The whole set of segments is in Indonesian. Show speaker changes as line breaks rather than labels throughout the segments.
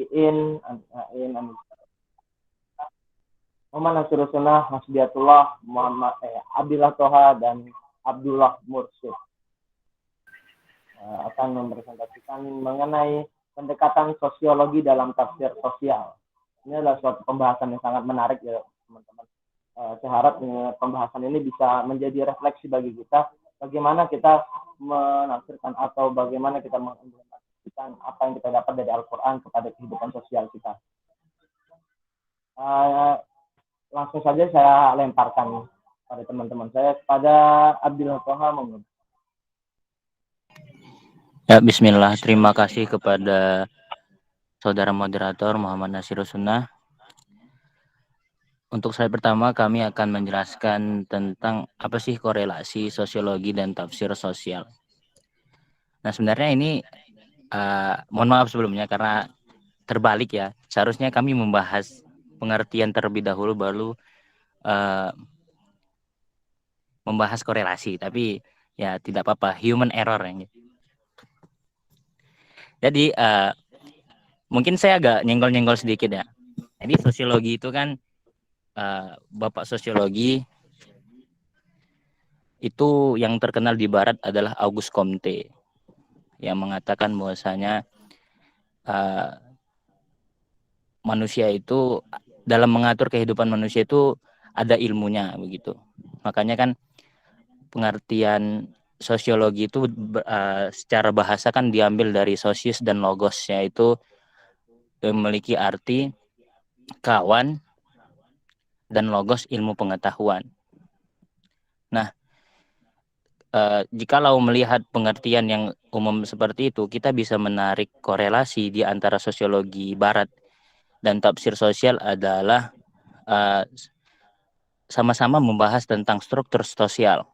Iin, Muhammad Nasirul Sunnah, Hasbiatullah, Abdillah Toha, dan Abdullah Mursyid akan mempresentasikan mengenai pendekatan sosiologi dalam tafsir sosial. Ini adalah suatu pembahasan yang sangat menarik ya teman-teman. Saya harap pembahasan ini bisa menjadi refleksi bagi kita bagaimana kita menafsirkan atau bagaimana kita mengimplementasikan apa yang kita dapat dari Al-Quran kepada kehidupan sosial kita. Langsung saja saya lemparkan pada teman-teman saya, kepada Abdillah Toha.
Ya, bismillah. Terima kasih kepada saudara moderator Muhammad Nasirul Sunnah. Untuk slide pertama, kami akan menjelaskan tentang apa sih korelasi sosiologi dan tafsir sosial. Nah, sebenarnya ini mohon maaf sebelumnya karena terbalik ya. Seharusnya kami membahas pengertian terlebih dahulu baru membahas korelasi, tapi ya tidak apa-apa, human error ya. Jadi mungkin saya agak nyenggol-nyenggol sedikit ya. Jadi sosiologi itu kan Bapak sosiologi itu yang terkenal di Barat adalah Auguste Comte yang mengatakan bahwasanya manusia itu dalam mengatur kehidupan manusia itu ada ilmunya begitu. Makanya kan pengertian sosiologi itu secara bahasa kan diambil dari sosis dan logos, yaitu memiliki arti kawan dan logos ilmu pengetahuan. Nah, jikalau melihat pengertian yang umum seperti itu, kita bisa menarik korelasi di antara sosiologi Barat dan tafsir sosial adalah sama-sama membahas tentang struktur sosial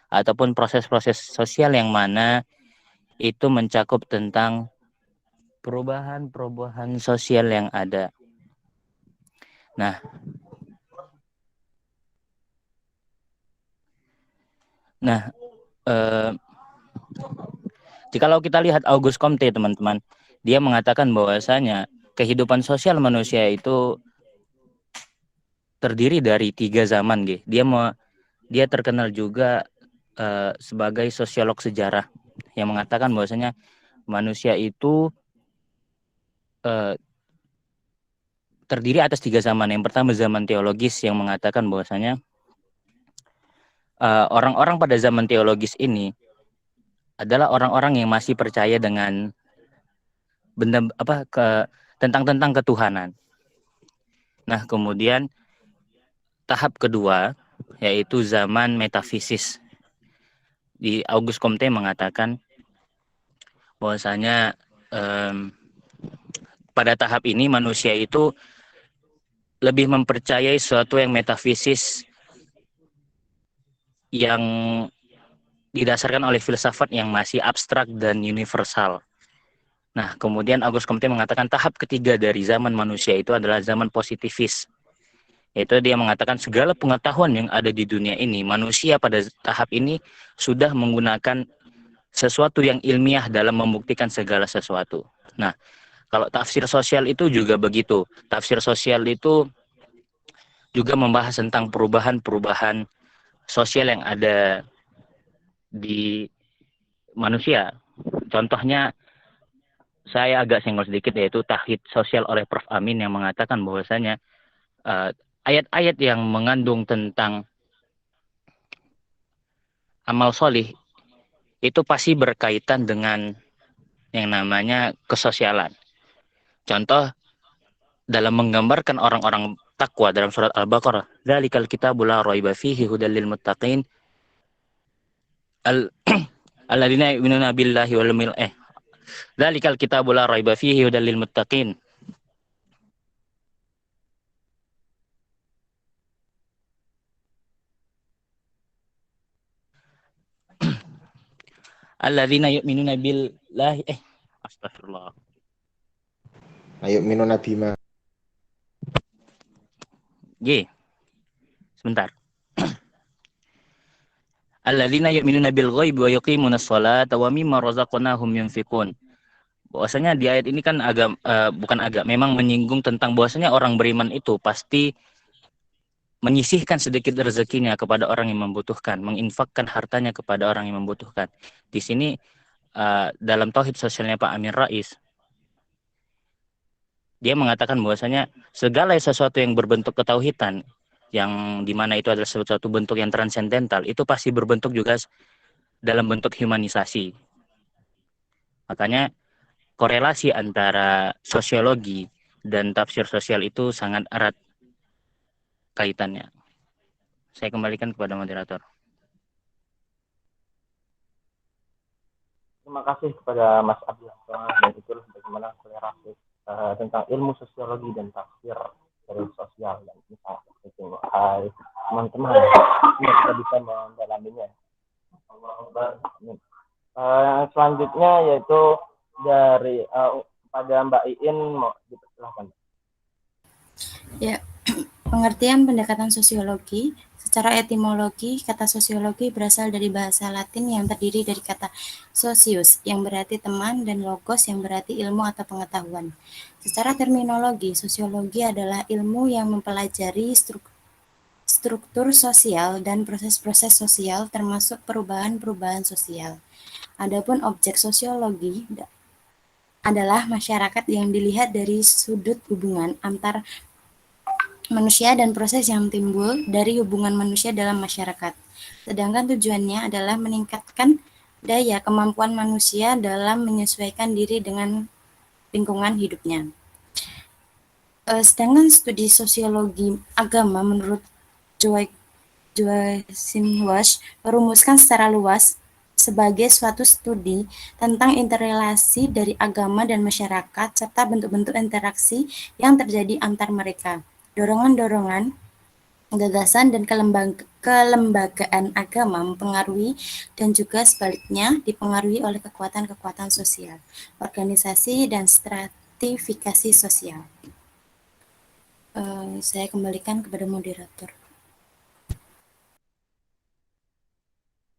ataupun proses-proses sosial yang mana itu mencakup tentang perubahan-perubahan sosial yang ada. Nah, jikalau kita lihat Auguste Comte, teman-teman, dia mengatakan bahwasanya kehidupan sosial manusia itu terdiri dari 3 zaman, G. Dia terkenal juga sebagai sosiolog sejarah yang mengatakan bahwasanya manusia itu terdiri atas 3 zaman. Yang pertama zaman teologis yang mengatakan bahwasanya orang-orang pada zaman teologis ini adalah orang-orang yang masih percaya dengan tentang ketuhanan. Nah, kemudian tahap kedua yaitu zaman metafisis. Di Auguste Comte mengatakan bahwasanya pada tahap ini manusia itu lebih mempercayai sesuatu yang metafisis yang didasarkan oleh filsafat yang masih abstrak dan universal. Nah, kemudian Auguste Comte mengatakan tahap ketiga dari zaman manusia itu adalah zaman positifis. Yaitu dia mengatakan segala pengetahuan yang ada di dunia ini, manusia pada tahap ini sudah menggunakan sesuatu yang ilmiah dalam membuktikan segala sesuatu. Nah, kalau tafsir sosial itu juga begitu. Tafsir sosial itu juga membahas tentang perubahan-perubahan sosial yang ada di manusia. Contohnya, saya agak senggol sedikit, yaitu Tauhid Sosial oleh Prof. Amin yang mengatakan bahwasanya ayat-ayat yang mengandung tentang amal solih itu pasti berkaitan dengan yang namanya kesosialan. Contoh, dalam menggambarkan orang-orang takwa dalam surat Al-Baqarah, dzalikal kitabul la raiba fihi hudal lil muttaqin alladzina yu'minuna billahi wal yawmil dzalikal kitabul la raiba fihi hudal lil muttaqin alladzina yu'minuna billahi astagfirullah.
Yu'minuna bima.
Sebentar. Alladzina yu'minuna bil ghaibi wa yuqimunas sholata wa mimma razaqnahum yunfiqun. bahwasanya di ayat ini kan memang menyinggung tentang bahwasanya orang beriman itu pasti menyisihkan sedikit rezekinya kepada orang yang membutuhkan, menginfakkan hartanya kepada orang yang membutuhkan. Di sini dalam tauhid sosialnya Pak Amin Rais, dia mengatakan bahwasanya segala sesuatu yang berbentuk ketauhidan, yang dimana itu adalah suatu bentuk yang transendental, itu pasti berbentuk juga dalam bentuk humanisasi. Makanya korelasi antara sosiologi dan tafsir sosial itu sangat erat kaitannya. Saya kembalikan kepada moderator.
Terima kasih kepada Mas Abdullah dan itu bagaimana korelasi tentang ilmu sosiologi dan tafsir dari sosial, dan ini sangat penting. Hai teman-teman, kita bisa mendalaminya. Yang selanjutnya yaitu dari pada Mbak Iin, mau dipersilakan.
Ya, pengertian pendekatan sosiologi. Secara etimologi, kata sosiologi berasal dari bahasa Latin yang terdiri dari kata socius, yang berarti teman, dan logos, yang berarti ilmu atau pengetahuan. Secara terminologi, sosiologi adalah ilmu yang mempelajari struktur sosial dan proses-proses sosial, termasuk perubahan-perubahan sosial. Adapun objek sosiologi adalah masyarakat yang dilihat dari sudut hubungan antar manusia dan proses yang timbul dari hubungan manusia dalam masyarakat. Sedangkan tujuannya adalah meningkatkan daya kemampuan manusia dalam menyesuaikan diri dengan lingkungan hidupnya. Sedangkan studi sosiologi agama menurut Joachim Walsh merumuskan secara luas sebagai suatu studi tentang interrelasi dari agama dan masyarakat serta bentuk-bentuk interaksi yang terjadi antar mereka. Dorongan-dorongan, gagasan, dan kelembagaan agama mempengaruhi dan juga sebaliknya dipengaruhi oleh kekuatan-kekuatan sosial, organisasi, dan stratifikasi sosial. Saya kembalikan kepada moderator.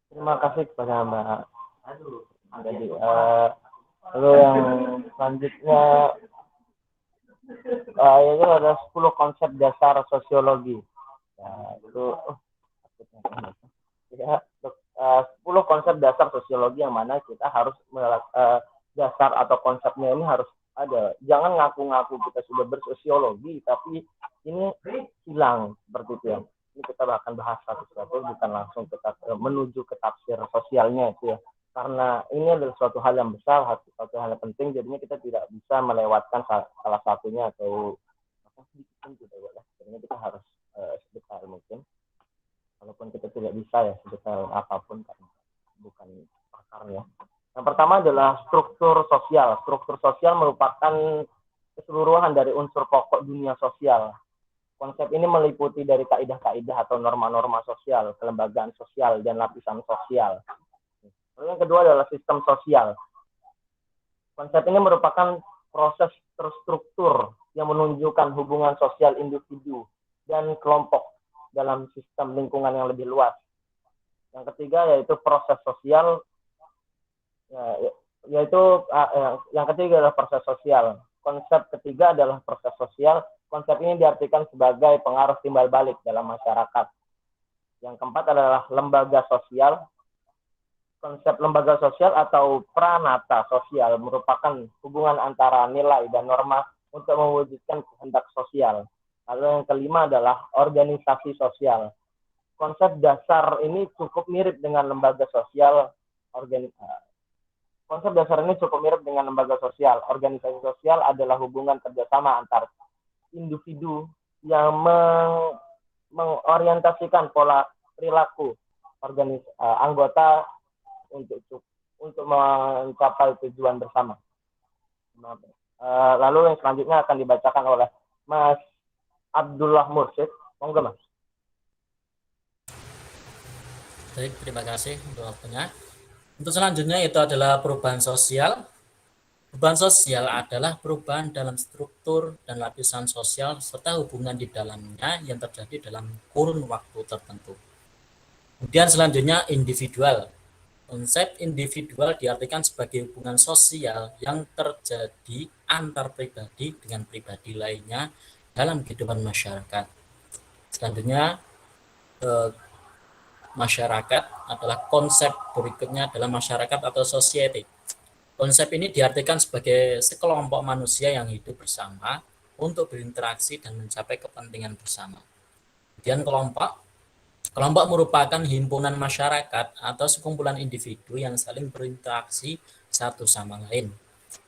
Terima kasih kepada Mbak. Jadi, lalu yang selanjutnya itu ada 10 konsep dasar sosiologi. Nah, itu ya, 10 konsep dasar sosiologi yang mana kita harus dasar atau konsepnya ini harus ada. Jangan ngaku-ngaku kita sudah bersosiologi tapi ini hilang seperti itu ya. Ini kita akan bahas satu-satu, bukan langsung kita menuju ke tafsir sosialnya itu ya. Karena ini adalah suatu hal yang besar, suatu hal yang penting, jadinya kita tidak bisa melewatkan salah satunya atau sedikit pun tidak boleh. Jadinya kita harus sedetail mungkin, walaupun kita tidak bisa ya sedetail apapun karena bukan pakarnya. Yang pertama adalah struktur sosial. Struktur sosial merupakan keseluruhan dari unsur pokok dunia sosial. Konsep ini meliputi dari kaidah-kaidah atau norma-norma sosial, kelembagaan sosial, dan lapisan sosial. Lalu yang kedua adalah sistem sosial. Konsep ini merupakan proses terstruktur yang menunjukkan hubungan sosial individu dan kelompok dalam sistem lingkungan yang lebih luas. Yang ketiga yaitu proses sosial, yang ketiga adalah proses sosial. Konsep ketiga adalah proses sosial. Konsep ini diartikan sebagai pengaruh timbal balik dalam masyarakat. Yang keempat adalah lembaga sosial. Konsep lembaga sosial atau pranata sosial merupakan hubungan antara nilai dan norma untuk mewujudkan kehendak sosial. Lalu yang kelima adalah organisasi sosial. Konsep dasar ini cukup mirip dengan lembaga sosial. Konsep dasar ini cukup mirip dengan lembaga sosial. Organisasi sosial adalah hubungan kerjasama antar individu yang mengorientasikan pola perilaku anggota untuk mencapai tujuan bersama. Lalu yang selanjutnya akan dibacakan oleh Mas Abdullah Mursyid. Monggo Mas.
Baik, terima kasih untuk waktunya. Untuk selanjutnya itu adalah perubahan sosial. Perubahan sosial adalah perubahan dalam struktur dan lapisan sosial serta hubungan di dalamnya yang terjadi dalam kurun waktu tertentu. Kemudian selanjutnya individual. Konsep individual diartikan sebagai hubungan sosial yang terjadi antar pribadi dengan pribadi lainnya dalam kehidupan masyarakat. Selanjutnya, masyarakat adalah konsep berikutnya adalah masyarakat atau society. Konsep ini diartikan sebagai sekelompok manusia yang hidup bersama untuk berinteraksi dan mencapai kepentingan bersama. Kemudian Kelompok merupakan himpunan masyarakat atau sekumpulan individu yang saling berinteraksi satu sama lain.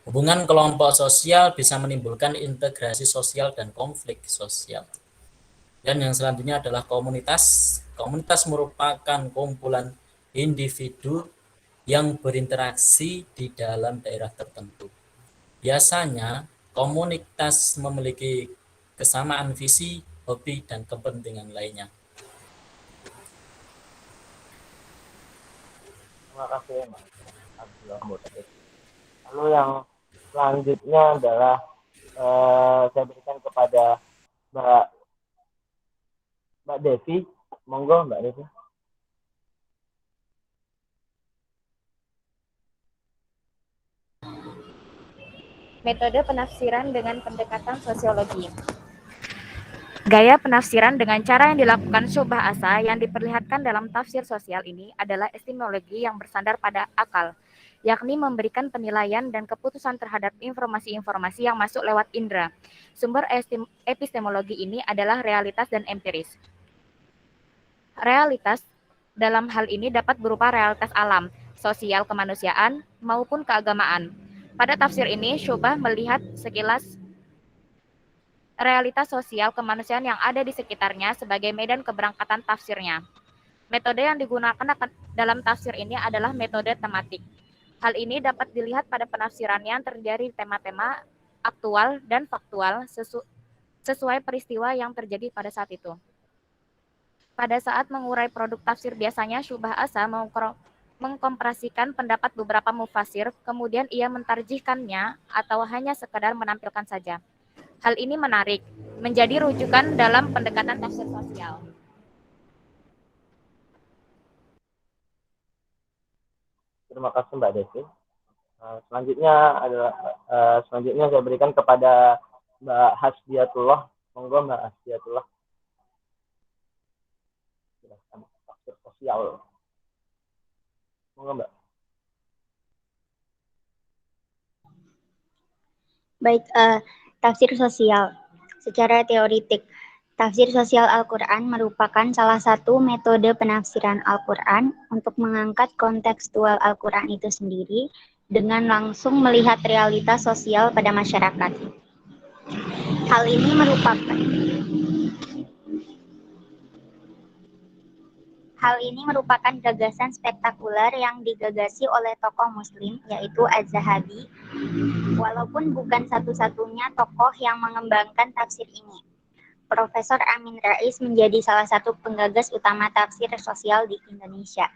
Hubungan kelompok sosial bisa menimbulkan integrasi sosial dan konflik sosial. Dan yang selanjutnya adalah komunitas. Komunitas merupakan kumpulan individu yang berinteraksi di dalam daerah tertentu. Biasanya, komunitas memiliki kesamaan visi, hobi, dan kepentingan lainnya.
Terima kasih Mas Abdullah Mutakin. Lalu yang selanjutnya adalah saya berikan kepada Mbak Devi. Monggo Mbak Devi.
Metode penafsiran dengan pendekatan sosiologi. Gaya penafsiran dengan cara yang dilakukan syubhah asa yang diperlihatkan dalam tafsir sosial ini adalah epistemologi yang bersandar pada akal, yakni memberikan penilaian dan keputusan terhadap informasi-informasi yang masuk lewat indera. Sumber epistemologi ini adalah realitas dan empiris. Realitas dalam hal ini dapat berupa realitas alam, sosial kemanusiaan, maupun keagamaan. Pada tafsir ini, syubhah melihat sekilas realitas sosial kemanusiaan yang ada di sekitarnya sebagai medan keberangkatan tafsirnya. Metode yang digunakan dalam tafsir ini adalah metode tematik. Hal ini dapat dilihat pada penafsiran yang terdiri tema-tema aktual dan faktual sesuai peristiwa yang terjadi pada saat itu. Pada saat mengurai produk tafsir biasanya syubhah asa mengkompresikan pendapat beberapa mufasir, kemudian ia mentarjihkannya atau hanya sekadar menampilkan saja. Hal ini menarik, menjadi rujukan dalam pendekatan tafsir sosial.
Terima kasih Mbak Devi. Selanjutnya saya berikan kepada Mbak Hasbiatullah. Monggo Mbak Hasbiatullah. Jelaskan tafsir sosial. Monggo Mbak.
Baik, tafsir sosial. Secara teoritik, tafsir sosial Al-Quran merupakan salah satu metode penafsiran Al-Quran untuk mengangkat kontekstual Al-Quran itu sendiri dengan langsung melihat realitas sosial pada masyarakat. Hal ini merupakan gagasan spektakuler yang digagasi oleh tokoh muslim, yaitu Az-Zahabi, walaupun bukan satu-satunya tokoh yang mengembangkan tafsir ini. Profesor Amin Rais menjadi salah satu penggagas utama tafsir sosial di Indonesia.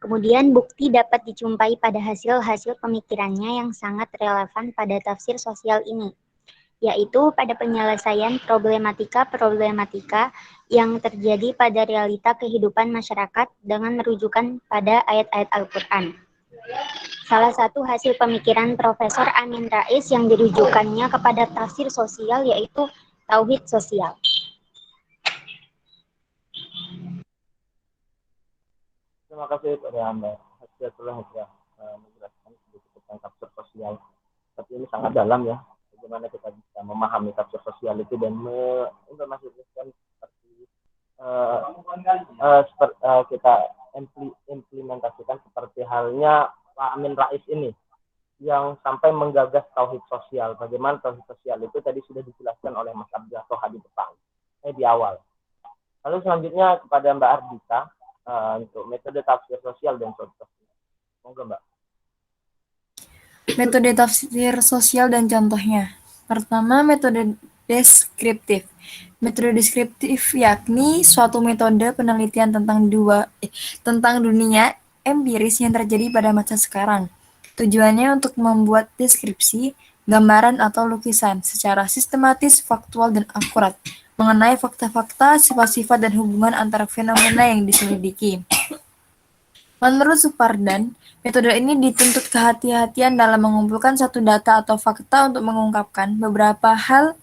Kemudian bukti dapat dijumpai pada hasil-hasil pemikirannya yang sangat relevan pada tafsir sosial ini, yaitu pada penyelesaian problematika yang terjadi pada realita kehidupan masyarakat dengan merujukan pada ayat-ayat Al-Quran. Salah satu hasil pemikiran Profesor Amin Rais yang dirujukannya kepada tafsir sosial yaitu tauhid sosial.
Terima kasih kepada Mbak Hasbiatullah yang menjelaskan sedikit tentang tafsir sosial. Tapi ini sangat dalam ya. Bagaimana kita bisa memahami tafsir sosial itu dan mengimplementasikan kita implementasikan seperti halnya Pak Amin Rais ini yang sampai menggagas tauhid sosial. Bagaimana tauhid sosial itu tadi sudah dijelaskan oleh Mas Abdullah Toha di awal. Lalu selanjutnya kepada Mbak Ardita untuk metode tafsir sosial dan contohnya. Monggo Mbak.
Metode tafsir sosial dan contohnya. Pertama, metode deskriptif. Metode deskriptif yakni suatu metode penelitian tentang dunia empiris yang terjadi pada masa sekarang. Tujuannya untuk membuat deskripsi, gambaran atau lukisan secara sistematis, faktual, dan akurat mengenai fakta-fakta, sifat-sifat, dan hubungan antara fenomena yang diselidiki. Menurut Supardan, metode ini dituntut kehati-hatian dalam mengumpulkan satu data atau fakta untuk mengungkapkan beberapa hal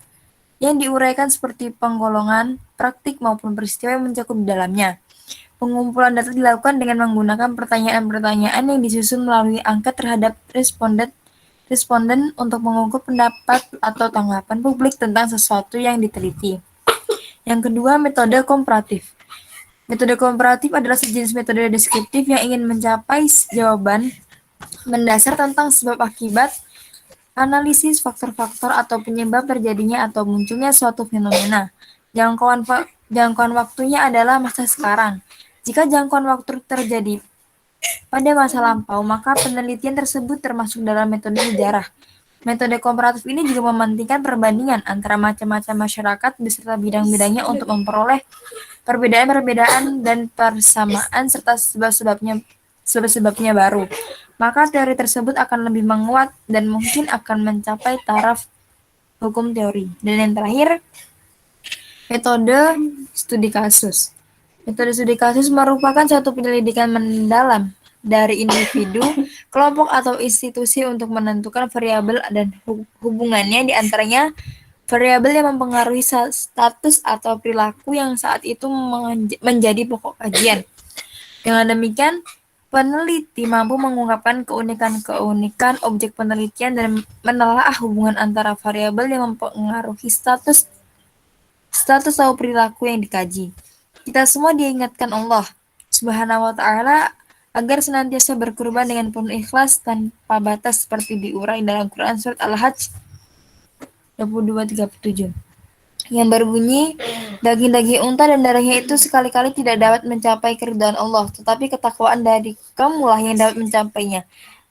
yang diuraikan seperti penggolongan, praktik maupun peristiwa yang mencakup di dalamnya. Pengumpulan data dilakukan dengan menggunakan pertanyaan-pertanyaan yang disusun melalui angket terhadap responden untuk mengukur pendapat atau tanggapan publik tentang sesuatu yang diteliti. Yang kedua, metode komparatif. Metode komparatif adalah sejenis metode deskriptif yang ingin mencapai jawaban mendasar tentang sebab akibat, analisis faktor-faktor atau penyebab terjadinya atau munculnya suatu fenomena. Jangkauan waktunya adalah masa sekarang. Jika jangkauan waktu terjadi pada masa lampau, maka penelitian tersebut termasuk dalam metode sejarah. Metode komparatif ini juga mementingkan perbandingan antara macam-macam masyarakat beserta bidang-bidangnya untuk memperoleh perbedaan-perbedaan dan persamaan serta sebab-sebabnya baru. Maka teori tersebut akan lebih menguat dan mungkin akan mencapai taraf hukum teori. Dan yang terakhir, metode studi kasus. Metode studi kasus merupakan satu penyelidikan mendalam dari individu, kelompok atau institusi untuk menentukan variabel dan hubungannya di antaranya variabel yang mempengaruhi status atau perilaku yang saat itu menjadi pokok kajian. Dengan demikian, peneliti mampu mengungkapkan keunikan-keunikan objek penelitian dan menelaah hubungan antara variabel yang mempengaruhi status atau perilaku yang dikaji. Kita semua diingatkan Allah Subhanahu wa Ta'ala agar senantiasa berkorban dengan penuh ikhlas tanpa batas seperti diurai dalam Quran surat Al-Hajj 22:37 yang berbunyi, daging-daging unta dan darahnya itu sekali-kali tidak dapat mencapai keridhaan Allah, tetapi ketakwaan dari kamulah yang dapat mencapainya.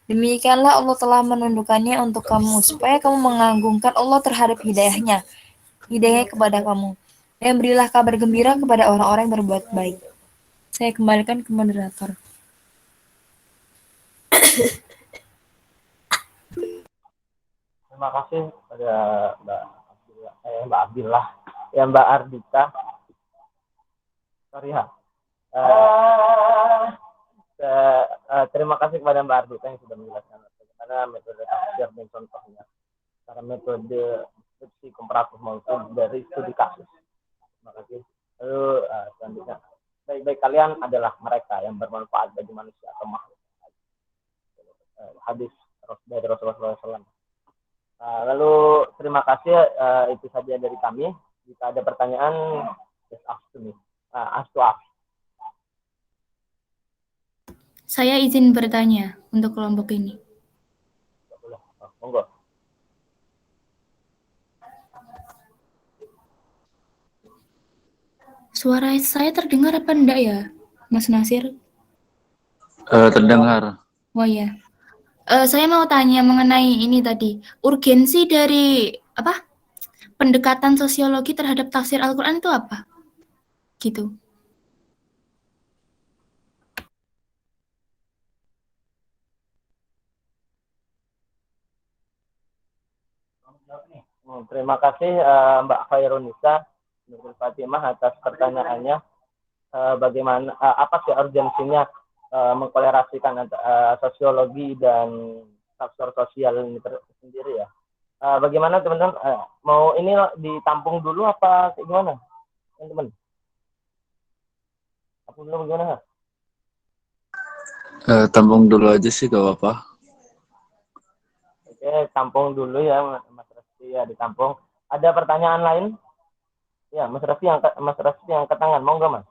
Demikianlah Allah telah menundukkannya untuk kamu, supaya kamu mengagungkan Allah terhadap hidayahnya kepada kamu. Dan berilah kabar gembira kepada orang-orang yang berbuat baik. Saya kembalikan ke moderator.
Terima kasih pada Mbak Abdillah, ya Mbak Ardita. Sorry ya. Terima kasih kepada Mbak Ardita yang sudah menjelaskan bagaimana metode tafsir dan contohnya. Cara metode deskripsi komparatif maupun dari studi kasus. Terima kasih. Lalu selanjutnya, baik-baik kalian adalah mereka yang bermanfaat bagi manusia atau makhluk. Hadis dari Rasulullah SAW. Lalu terima kasih, itu saja dari kami. Jika ada pertanyaan, just ask to me. Ask to ask.
Saya izin bertanya untuk kelompok ini.
Monggo.
Suara saya terdengar apa enggak ya, Mas Nasir?
Terdengar.
Oh ya. Saya mau tanya mengenai ini tadi. Urgensi dari pendekatan sosiologi terhadap tafsir Al-Quran itu apa? Gitu.
Terima kasih Mbak Khairunisa Nurul Fatimah atas pertanyaannya. Bagaimana apa sih urgensinya mengkolerasikan sosiologi dan faktor sosial ini sendiri ya? Bagaimana teman-teman? Mau ini ditampung dulu apa gimana, teman-teman? Tampung dulu bagaimana?
Tampung dulu aja sih, gak apa-apa.
Oke, tampung dulu ya, Mas Resti ya, ditampung. Ada pertanyaan lain? Ya, Mas Resti yang ke tangan, monggo Mas.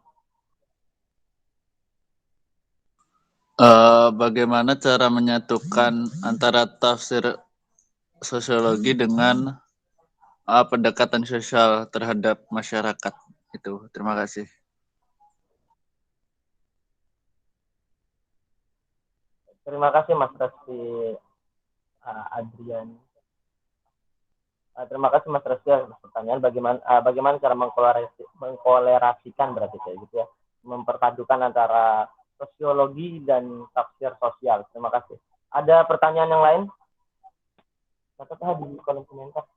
Bagaimana cara menyatukan antara tafsir sosiologi dengan pendekatan sosial terhadap masyarakat itu? Terima kasih.
Terima kasih Mas Resti Adrian. Terima kasih Mas Resti atas pertanyaan. Bagaimana cara mengkolerasikan berarti kayak gitu ya, memperpadukan antara sosiologi dan tafsir sosial. Terima kasih. Ada pertanyaan yang lain? Catat di kolom komentar.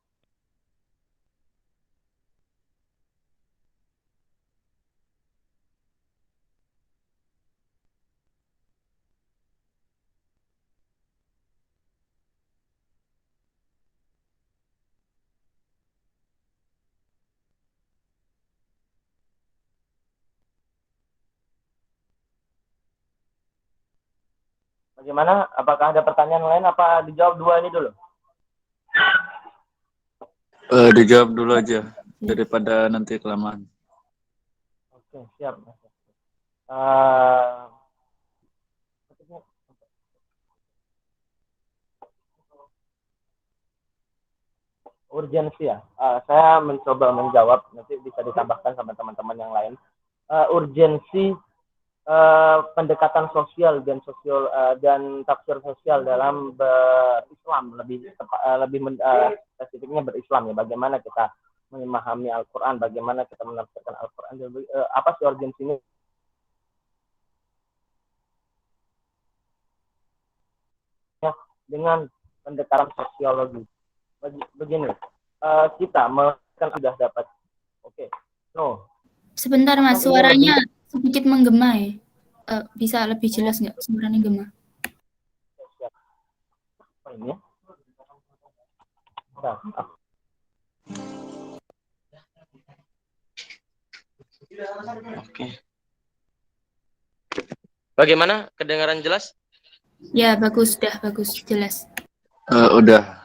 Bagaimana? Apakah ada pertanyaan lain? Apa dijawab dua ini dulu?
Dijawab dulu aja daripada nanti kelamaan.
Oke, siap. Uh, urgensi ya. Saya mencoba menjawab, nanti bisa ditambahkan sama teman-teman yang lain. Urgensi pendekatan sosial dan tafsir sosial dalam berislam, lebih spesifiknya berislam ya. Bagaimana kita memahami Al-Quran, bagaimana kita menafsirkan Al-Quran, apa sih urgensinya dengan pendekatan sosiologi. Begini, kita kan sudah dapat,
Sebentar Mas, suaranya sedikit menggema ya. Bisa lebih jelas nggak suaranya gema?
Apa ini?
Oke. Bagaimana? Kedengaran jelas?
Ya, bagus, jelas.
Udah.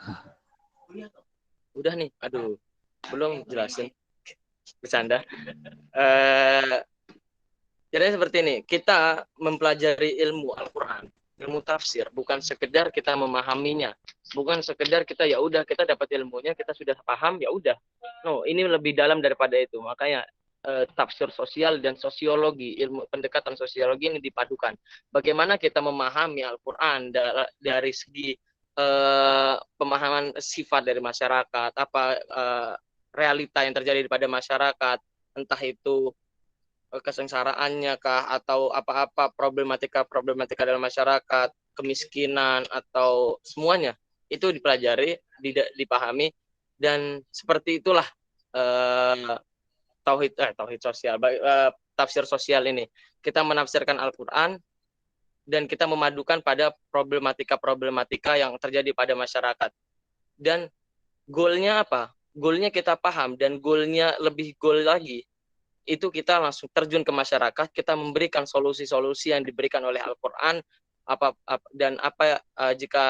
Udah nih, aduh, belum jelasin. Bercanda. Jadi seperti ini, kita mempelajari ilmu Al-Quran, ilmu tafsir, bukan sekedar kita memahaminya, bukan sekedar kita ya udah kita dapat ilmunya, kita sudah paham ya udah. No, ini lebih dalam daripada itu. Makanya tafsir sosial dan sosiologi, ilmu pendekatan sosiologi ini dipadukan. Bagaimana kita memahami Al-Quran dari segi pemahaman sifat dari masyarakat, apa realita yang terjadi pada masyarakat, entah itu kesengsaraannya kah, atau apa-apa problematika dalam masyarakat, kemiskinan atau semuanya itu dipelajari, dipahami, dan seperti itulah tauhid sosial, tafsir sosial ini. Kita menafsirkan Al-Quran dan kita memadukan pada problematika yang terjadi pada masyarakat. Dan goalnya apa? Goalnya kita paham, dan goalnya lebih goal lagi. Itu kita langsung terjun ke masyarakat, kita memberikan solusi-solusi yang diberikan oleh Al-Quran, jika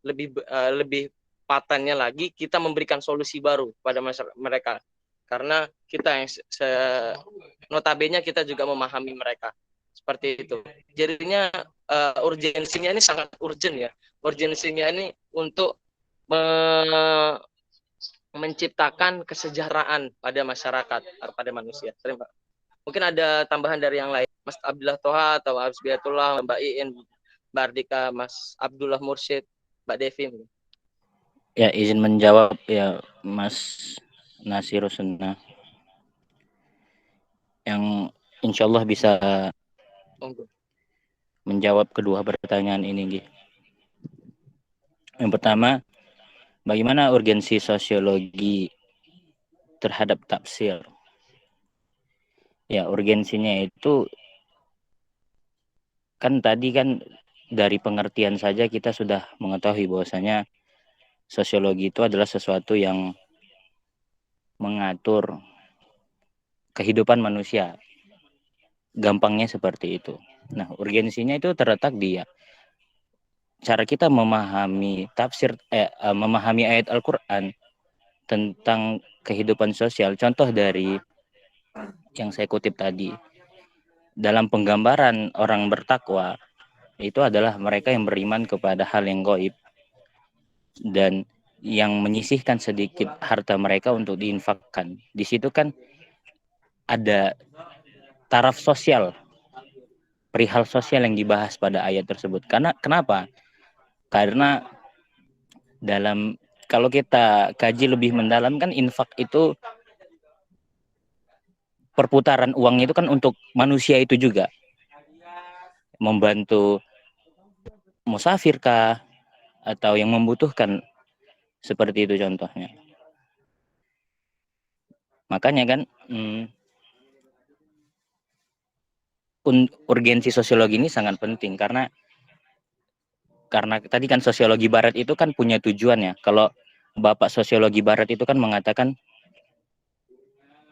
lebih patennya lagi, kita memberikan solusi baru pada mereka. Karena kita yang notabene kita juga memahami mereka. Seperti itu. Jadinya urgensinya ini sangat urgent ya. Urgensinya ini untuk menciptakan kesejahteraan pada masyarakat, pada manusia. Terima. Mungkin ada tambahan dari yang lain. Mas Abdullah Toha atau Absbiatullah, Mbak Iin, Mbak Ardika, Mas Abdullah Mursyid, Mbak Devi.
Ya, izin menjawab ya Mas Nasirus Sunnah, yang insya Allah bisa menjawab kedua pertanyaan ini. Yang pertama, bagaimana urgensi sosiologi terhadap tafsir? Ya, urgensinya itu kan tadi kan dari pengertian saja kita sudah mengetahui bahwasanya sosiologi itu adalah sesuatu yang mengatur kehidupan manusia. Gampangnya seperti itu. Nah, urgensinya itu terletak di cara kita memahami memahami ayat Al-Quran tentang kehidupan sosial. Contoh dari yang saya kutip tadi, dalam penggambaran orang bertakwa itu adalah mereka yang beriman kepada hal yang gaib dan yang menyisihkan sedikit harta mereka untuk diinfakkan. Di situ kan ada taraf sosial, perihal sosial yang dibahas pada ayat tersebut. Kenapa? Karena kalau kita kaji lebih mendalam kan infak itu perputaran uangnya itu kan untuk manusia itu juga. Membantu musafir kah atau yang membutuhkan, seperti itu contohnya. Makanya kan urgensi sosiologi ini sangat penting karena tadi kan sosiologi barat itu kan punya tujuannya. Kalau Bapak sosiologi barat itu kan mengatakan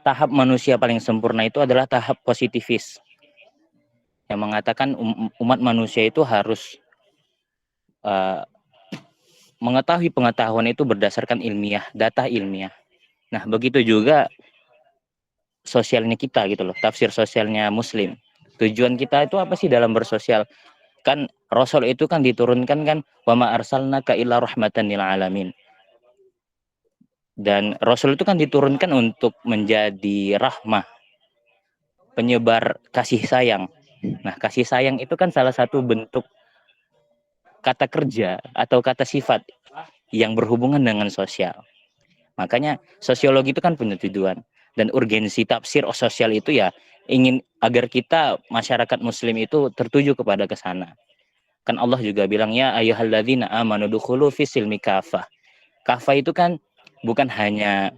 tahap manusia paling sempurna itu adalah tahap positivis, yang mengatakan umat manusia itu harus mengetahui pengetahuan itu berdasarkan ilmiah, data ilmiah. Nah, begitu juga sosialnya kita gitu loh, tafsir sosialnya Muslim. Tujuan kita itu apa sih dalam bersosial? Kan Rasul itu kan diturunkan kan, wa ma arsalnaka illa rahmatan lil alamin. Dan Rasul itu kan diturunkan untuk menjadi rahmah, penyebar kasih sayang. Nah, kasih sayang itu kan salah satu bentuk kata kerja atau kata sifat yang berhubungan dengan sosial. Makanya sosiologi itu kan punya tujuan, dan urgensi tafsir sosial itu ya ingin agar kita masyarakat muslim itu tertuju kepada ke sana. Kan Allah juga bilang ya ayyuhalladzina amanu dukhulu fis silmi kafah. Kafah itu kan bukan hanya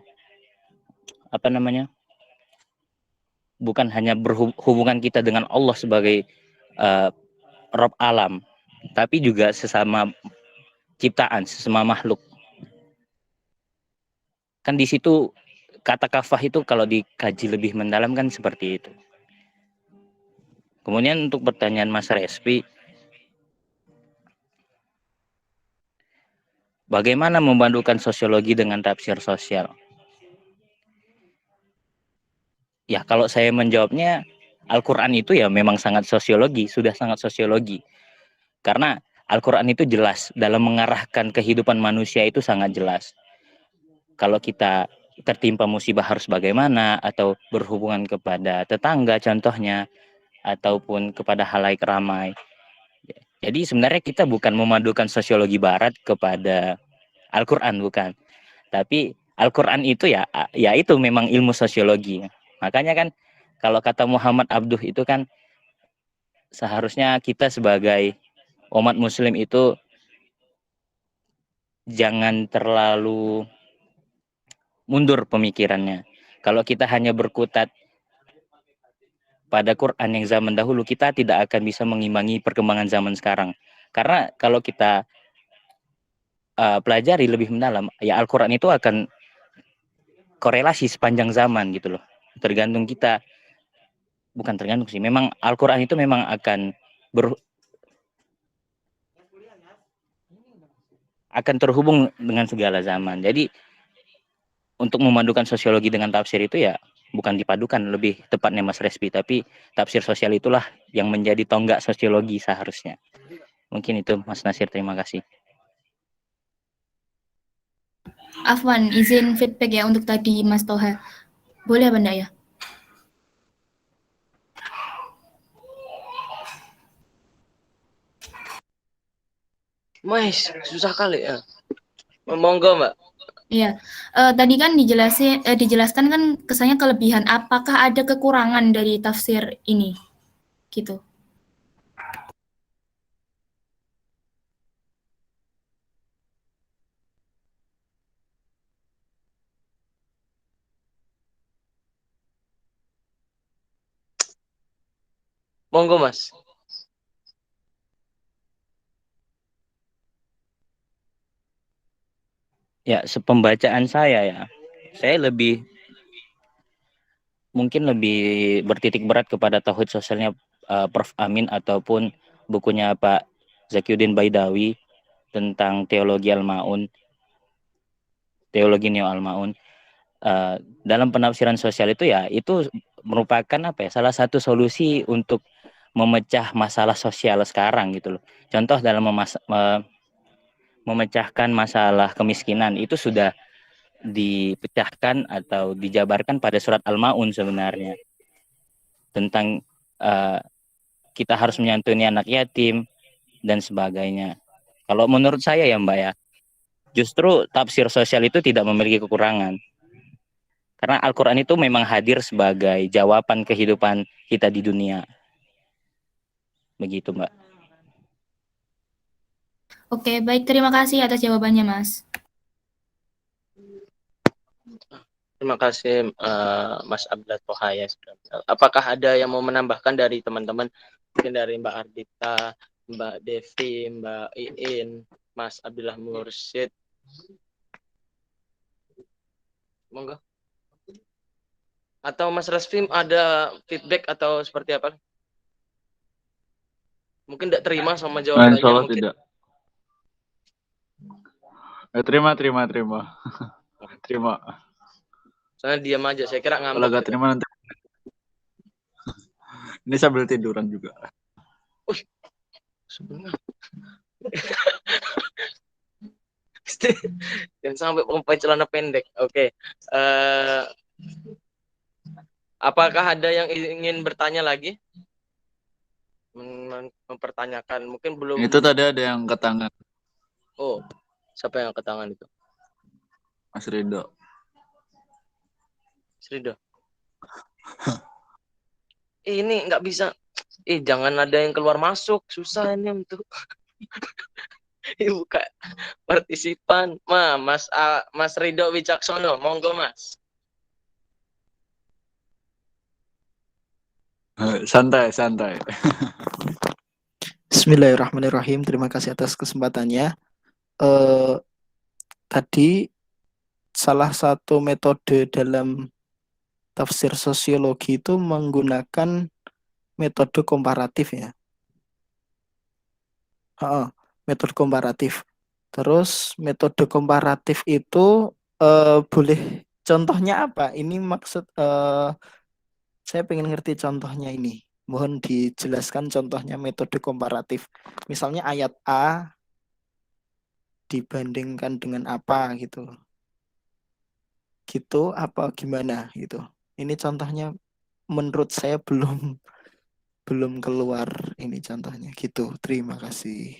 apa namanya? Bukan hanya berhubungan kita dengan Allah sebagai Rabb alam, tapi juga sesama ciptaan, sesama makhluk. Kan di situ kata kafah itu kalau dikaji lebih mendalam kan seperti itu. Kemudian untuk pertanyaan Mas Respi, bagaimana membandukan sosiologi dengan tafsir sosial? Ya, kalau saya menjawabnya, Al-Quran itu ya memang sangat sosiologi, sudah sangat sosiologi. Karena Al-Quran itu jelas, dalam mengarahkan kehidupan manusia itu sangat jelas. Kalau kita tertimpa musibah harus bagaimana, atau berhubungan kepada tetangga contohnya, ataupun kepada halayak ramai. Jadi sebenarnya kita bukan memadukan sosiologi barat kepada Al-Quran, bukan. Tapi Al-Quran itu ya itu memang ilmu sosiologi. Makanya kan kalau kata Muhammad Abduh itu kan seharusnya kita sebagai umat muslim itu jangan terlalu mundur pemikirannya. Kalau kita hanya berkutat pada Quran yang zaman dahulu, kita tidak akan bisa mengimbangi perkembangan zaman sekarang. Karena kalau kita pelajari lebih mendalam, ya Al-Quran itu akan korelasi sepanjang zaman gitu loh. Tergantung kita, bukan tergantung sih, memang Al-Quran itu memang akan terhubung dengan segala zaman. Jadi untuk memadukan sosiologi dengan tafsir itu ya bukan dipadukan, lebih tepatnya Mas Respi, tapi tafsir sosial itulah yang menjadi tonggak sosiologi seharusnya. Mungkin itu Mas Nasir, terima kasih.
Afwan, izin feedback ya untuk tadi Mas Toha. Boleh apa enggak ya?
Mas, susah kali ya. Monggo, Mbak.
Iya, tadi kan dijelaskan kan kesannya kelebihan. Apakah ada kekurangan dari tafsir ini? Gitu.
Monggo, Mas.
Ya, sepembacaan saya mungkin lebih bertitik berat kepada tauhid sosialnya Prof. Amin ataupun bukunya Pak Zakiuddin Baidawi tentang teologi Al-Maun, teologi Neo Al-Maun. Dalam penafsiran sosial itu ya itu merupakan salah satu solusi untuk memecah masalah sosial sekarang gitu loh. Contoh dalam memecahkan masalah kemiskinan itu sudah dipecahkan atau dijabarkan pada surat Al-Maun sebenarnya, tentang kita harus menyantuni anak yatim dan sebagainya. Kalau menurut saya ya Mbak ya, justru tafsir sosial itu tidak memiliki kekurangan, karena Al-Quran itu memang hadir sebagai jawaban kehidupan kita di dunia. Begitu Mbak.
Oke, baik. Terima kasih atas jawabannya, Mas.
Terima kasih Mas Abdullah Toha ya. Apakah ada yang mau menambahkan dari teman-teman? Mungkin dari Mbak Ardita, Mbak Devi, Mbak Iin, Mas Abdullah Mursyid. Monggo. Atau Mas Resfi ada feedback atau seperti apa? Mungkin tidak terima sama jawabannya.
Insya Allah
mungkin.
tidak. Terima. Terima.
Soalnya diam aja, saya kira
Kalau
ngambek.
gak terima nanti. Ini sambil tiduran juga.
Sebenarnya. Jangan sampai pakai celana pendek. Oke. Apakah ada yang ingin bertanya lagi? Mempertanyakan, mungkin belum.
Itu tadi ada yang ke tangan.
Oh, siapa yang ke tangan itu?
Mas Rido.
Rido. Ini nggak bisa. Jangan ada yang keluar masuk, susah ini untuk buka partisipan. Mas Rido Wicaksono, monggo Mas.
Santai.
Bismillahirrahmanirrahim. Terima kasih atas kesempatannya. Tadi salah satu metode dalam tafsir sosiologi itu menggunakan metode komparatif ya. Metode komparatif. Terus metode komparatif itu boleh contohnya apa? Ini maksud saya pengen ngerti contohnya ini. Mohon dijelaskan contohnya metode komparatif. Misalnya ayat A dibandingkan dengan apa gitu. Gitu apa gimana gitu. Ini contohnya menurut saya belum keluar ini contohnya gitu. Terima kasih.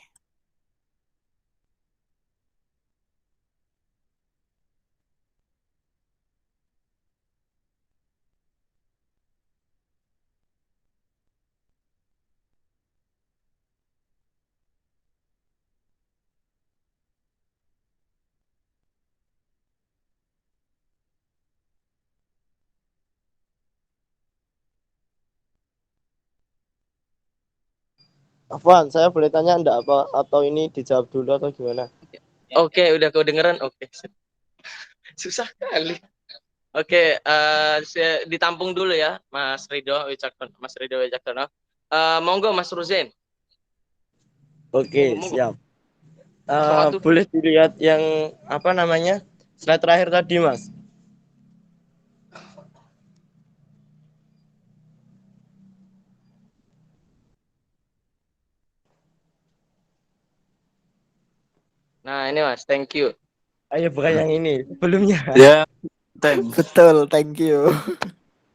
Afwan, saya boleh tanya enggak apa atau ini dijawab dulu atau gimana?
Oke, udah kedengeran. Oke. Susah kali. Oke, ditampung dulu ya, Mas Rido Wicaksono. Monggo Mas Ruzen.
Oke,
Monggo.
siap. Boleh dilihat yang apa namanya? Slide terakhir tadi, Mas.
Nah, ini Mas, thank you.
Ayo bukan yang ini, sebelumnya.
Ya, thanks.
Betul, thank you.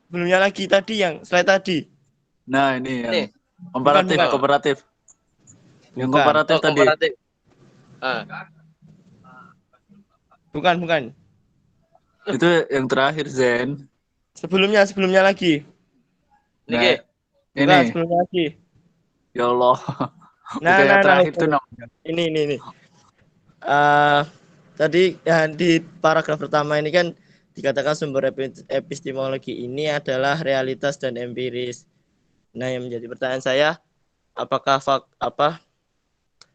Sebelumnya lagi tadi yang slide tadi.
Nah, ini yang
Bukan.
komparatif. Yang
Bukan.
komparatif tadi.
Komparatif.
Bukan.
Itu yang terakhir, Zen.
Sebelumnya lagi.
Nah,
Bukan,
ini.
sebelumnya lagi.
Ya Allah.
Nah,
terakhir itu namanya.
Ini. Tadi ya, di paragraf pertama ini kan dikatakan sumber epistemologi ini adalah realitas dan empiris. Nah, yang menjadi pertanyaan saya, apakah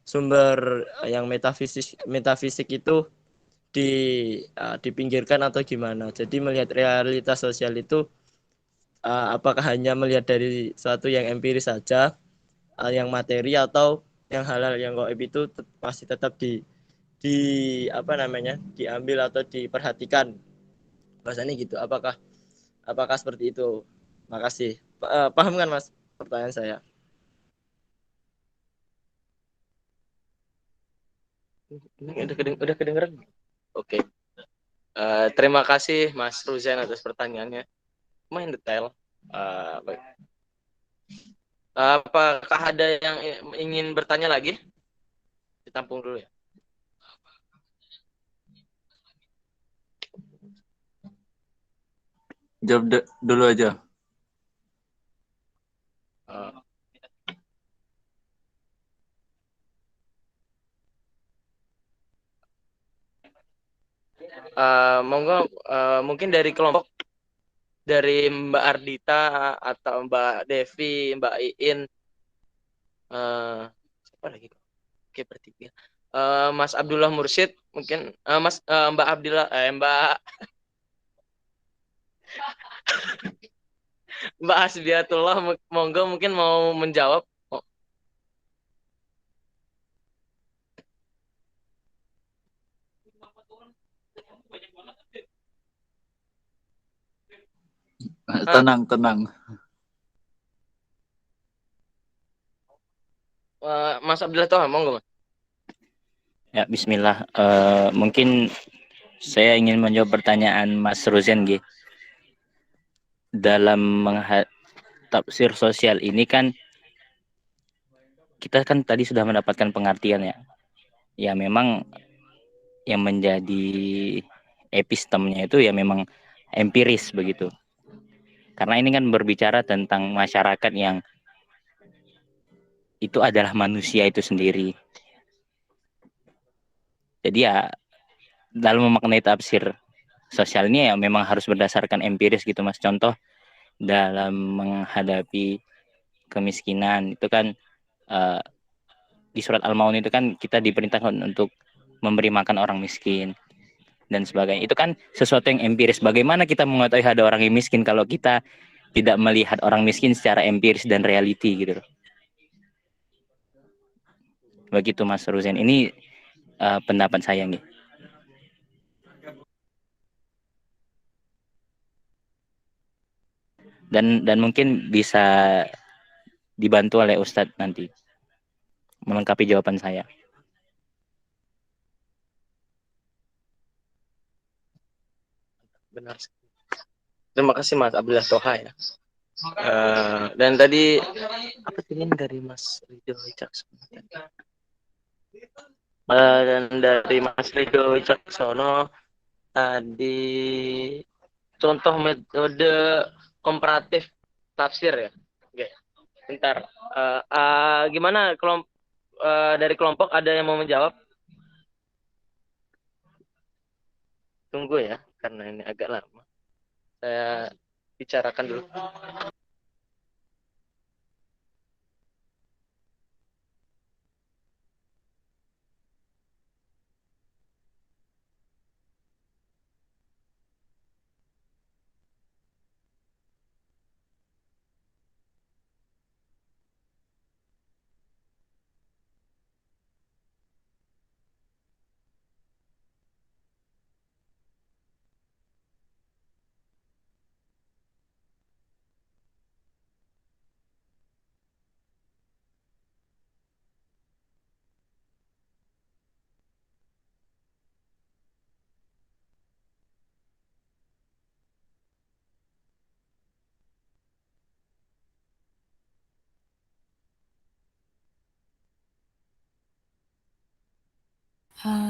sumber yang metafisik itu dipinggirkan atau gimana? Jadi melihat realitas sosial itu apakah hanya melihat dari suatu yang empiris saja, yang materi, atau yang halal yang gaib itu masih tetap diambil atau diperhatikan, bahasanya gitu. Apakah seperti itu? Makasih. Paham kan Mas pertanyaan saya?
Udah kedengeran? Oke. Terima kasih Mas Ruzen atas pertanyaannya. Main detail. Baik. Apakah ada yang ingin bertanya lagi? Ditampung dulu ya.
Jawab dulu aja.
Monggo mungkin dari kelompok, dari Mbak Ardita atau Mbak Devi, Mbak Iin, siapa lagi? Oke, bertiga. Mas Abdullah Mursyid mungkin, Mbak Abdillah, Mbak Asbiatullah, monggo mungkin mau menjawab.
Tenang, tenang.
Mas Abdullah Toha, monggo Mas.
Ya, Bismillah. Mungkin saya ingin menjawab pertanyaan Mas Ruzen, G. Dalam tafsir sosial ini kan kita kan tadi sudah mendapatkan pengertian ya. Ya memang yang menjadi epistemnya itu ya memang empiris begitu. Karena ini kan berbicara tentang masyarakat yang itu adalah manusia itu sendiri. Jadi ya dalam memaknai tafsir sosialnya ya memang harus berdasarkan empiris gitu Mas. Contoh dalam menghadapi kemiskinan itu kan di surat Al-Maun itu kan kita diperintahkan untuk memberi makan orang miskin dan sebagainya. Itu kan sesuatu yang empiris. Bagaimana kita mengetahui ada orang yang miskin kalau kita tidak melihat orang miskin secara empiris dan reality gitu. Begitu Mas Ruzen. Ini pendapat saya nih. Dan mungkin bisa dibantu oleh Ustadz nanti melengkapi jawaban saya.
Benar. Terima kasih Mas Abdullah Toha ya. Dan tadi apa tadi dari Mas Ridho Wicaksono? Dan dari Mas Ridho Wicaksono tadi contoh metode komparatif tafsir ya. Oke. Bentar. Gimana dari kelompok ada yang mau menjawab? Tunggu ya, karena ini agak lama. Saya bicarakan dulu.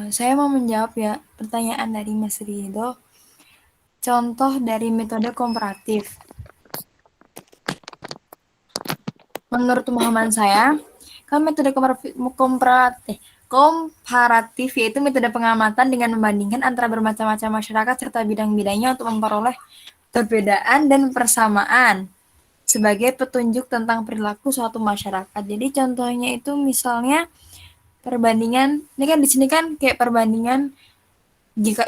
Saya mau menjawab ya pertanyaan dari Mas Ridho. Contoh dari metode komparatif. Menurut pemahaman saya, kan metode komparatif yaitu metode pengamatan dengan membandingkan antara bermacam-macam masyarakat serta bidang-bidangnya untuk memperoleh perbedaan dan persamaan sebagai petunjuk tentang perilaku suatu masyarakat. Jadi contohnya itu misalnya perbandingan, ini kan di sini kan kayak perbandingan jika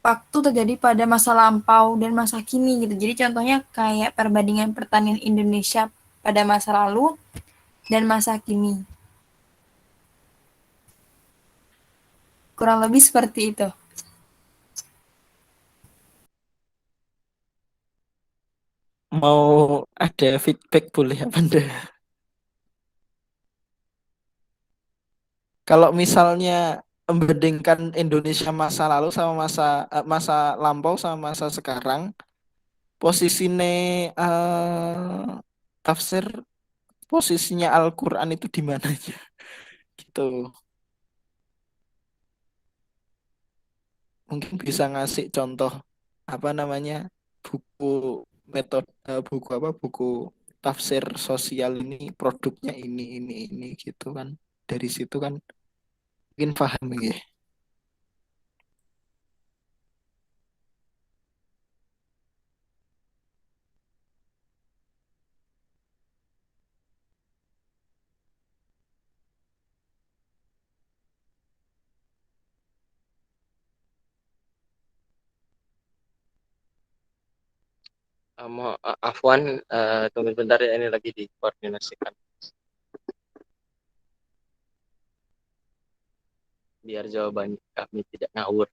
waktu terjadi pada masa lampau dan masa kini gitu. Jadi contohnya kayak perbandingan pertanian Indonesia pada masa lalu dan masa kini. Kurang lebih seperti itu.
Mau ada feedback boleh apa enggak? Kalau misalnya membandingkan Indonesia masa lalu sama masa lampau sama masa sekarang, posisinya tafsir posisinya Al-Qur'an itu di mananya? Gitu. Mungkin bisa ngasih contoh apa namanya? Buku buku tafsir sosial ini produknya ini gitu kan. Dari situ kan mungkin paham ya.
Afwan, tunggu bentar ya, ini lagi dikoordinasikan. Biar jawaban kami tidak ngawur.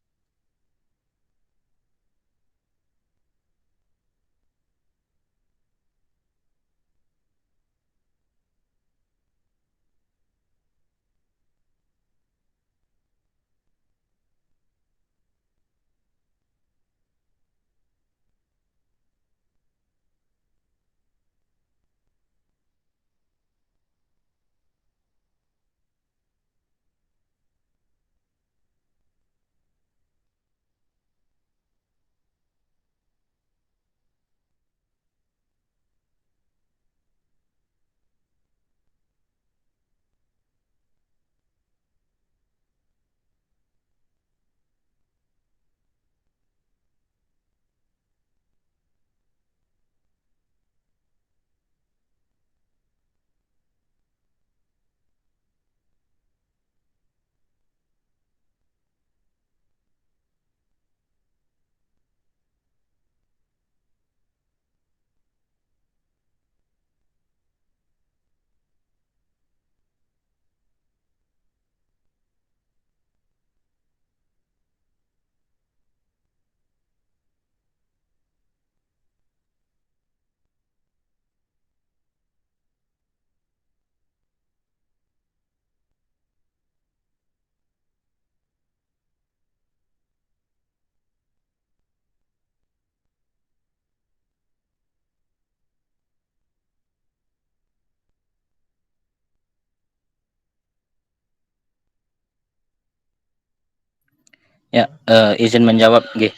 Ya, izin menjawab, G.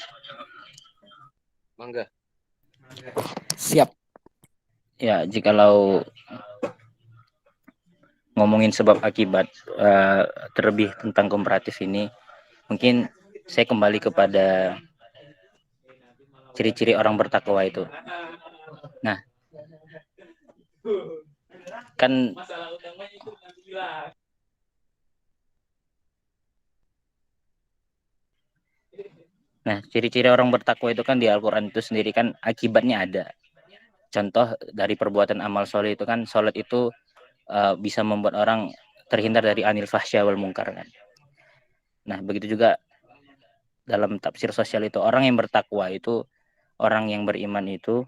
Mangga.
Siap.
Ya, jikalau ngomongin sebab akibat terlebih tentang komparatif ini, mungkin saya kembali kepada ciri-ciri orang bertakwa itu. Nah, kan ciri-ciri orang bertakwa itu kan di Al-Quran itu sendiri kan akibatnya ada. Contoh dari perbuatan amal soleh itu kan, sholat itu bisa membuat orang terhindar dari anil fahsya wal munkar kan. Nah, begitu juga dalam tafsir sosial itu, orang yang bertakwa itu, orang yang beriman itu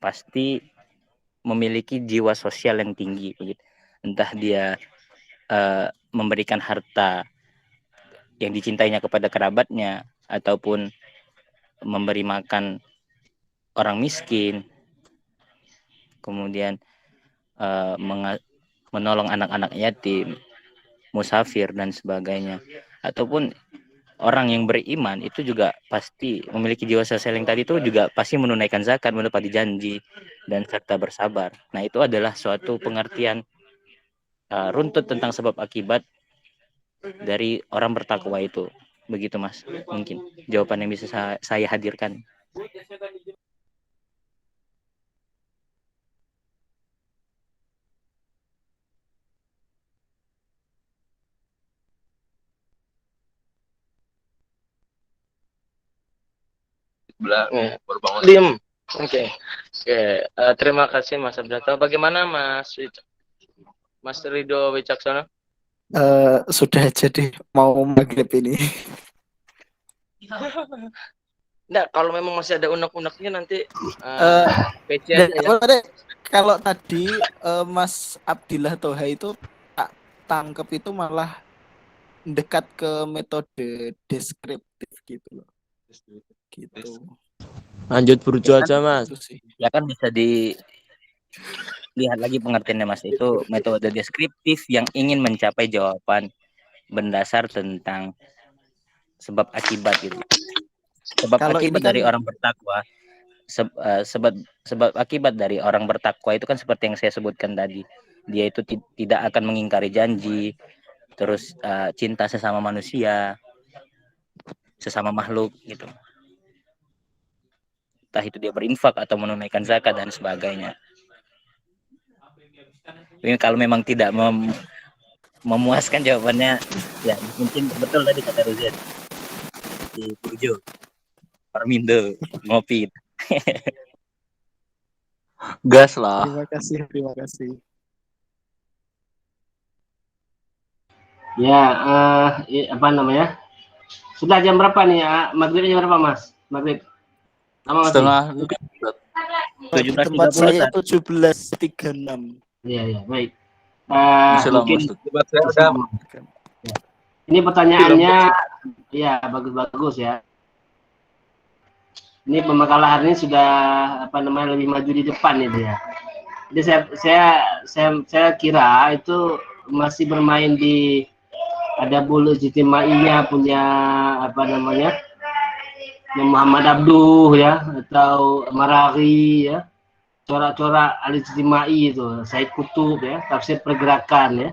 pasti memiliki jiwa sosial yang tinggi begitu. Entah dia memberikan harta yang dicintainya kepada kerabatnya, ataupun memberi makan orang miskin, kemudian menolong anak-anak yatim, musafir dan sebagainya. Ataupun orang yang beriman itu juga pasti memiliki jiwa sosial yang tadi itu, juga pasti menunaikan zakat, menepati janji, dan serta bersabar. Nah, itu adalah suatu pengertian runtut tentang sebab akibat dari orang bertakwa itu. Begitu, Mas. Mungkin jawaban yang bisa saya hadirkan.
Diem. Oke. Terima kasih Mas Abdato. Bagaimana Mas Ridho Wicaksono?
Sudah jadi mau maghrib ini.
Enggak, kalau memang masih ada unek-uneknya nanti PC aja ya.
Kalau tadi Mas Abdillah Toha itu tak tangkep itu malah dekat ke metode deskriptif gitu loh. Gitu.
Lanjut Burjo aja, Mas.
Ya kan bisa dilihat lagi pengertiannya, Mas. Itu metode deskriptif yang ingin mencapai jawaban berdasar tentang sebab akibat gitu. Sebab
Kalau
akibat
ini kan
dari orang bertakwa, sebab akibat dari orang bertakwa itu kan seperti yang saya sebutkan tadi. Dia itu tidak akan mengingkari janji, terus cinta sesama manusia, sesama makhluk gitu. Entah itu dia berinfak atau menunaikan zakat dan sebagainya. Ini kalau memang tidak memuaskan jawabannya, ya mungkin betul tadi kata Ruzian di Burjo, Parmindo, ngopi.
Gas lah.
Terima kasih.
Ya, apa namanya? Sudah jam berapa nih ya? Maghribnya jam berapa, Mas? Maghrib.
Setengah.
Tempat saya 17.36.
Iya, baik.
Mungkin
ini pertanyaannya, ya bagus-bagus ya. Ini pembekalan hari ini sudah lebih maju di depan itu ya. Jadi saya kira itu masih bermain di ada bulu ijtimainya punya Muhammad Abduh ya, atau Maraghi ya, corak-corak al-ijtimai itu, Said Kutub ya, tafsir pergerakan ya.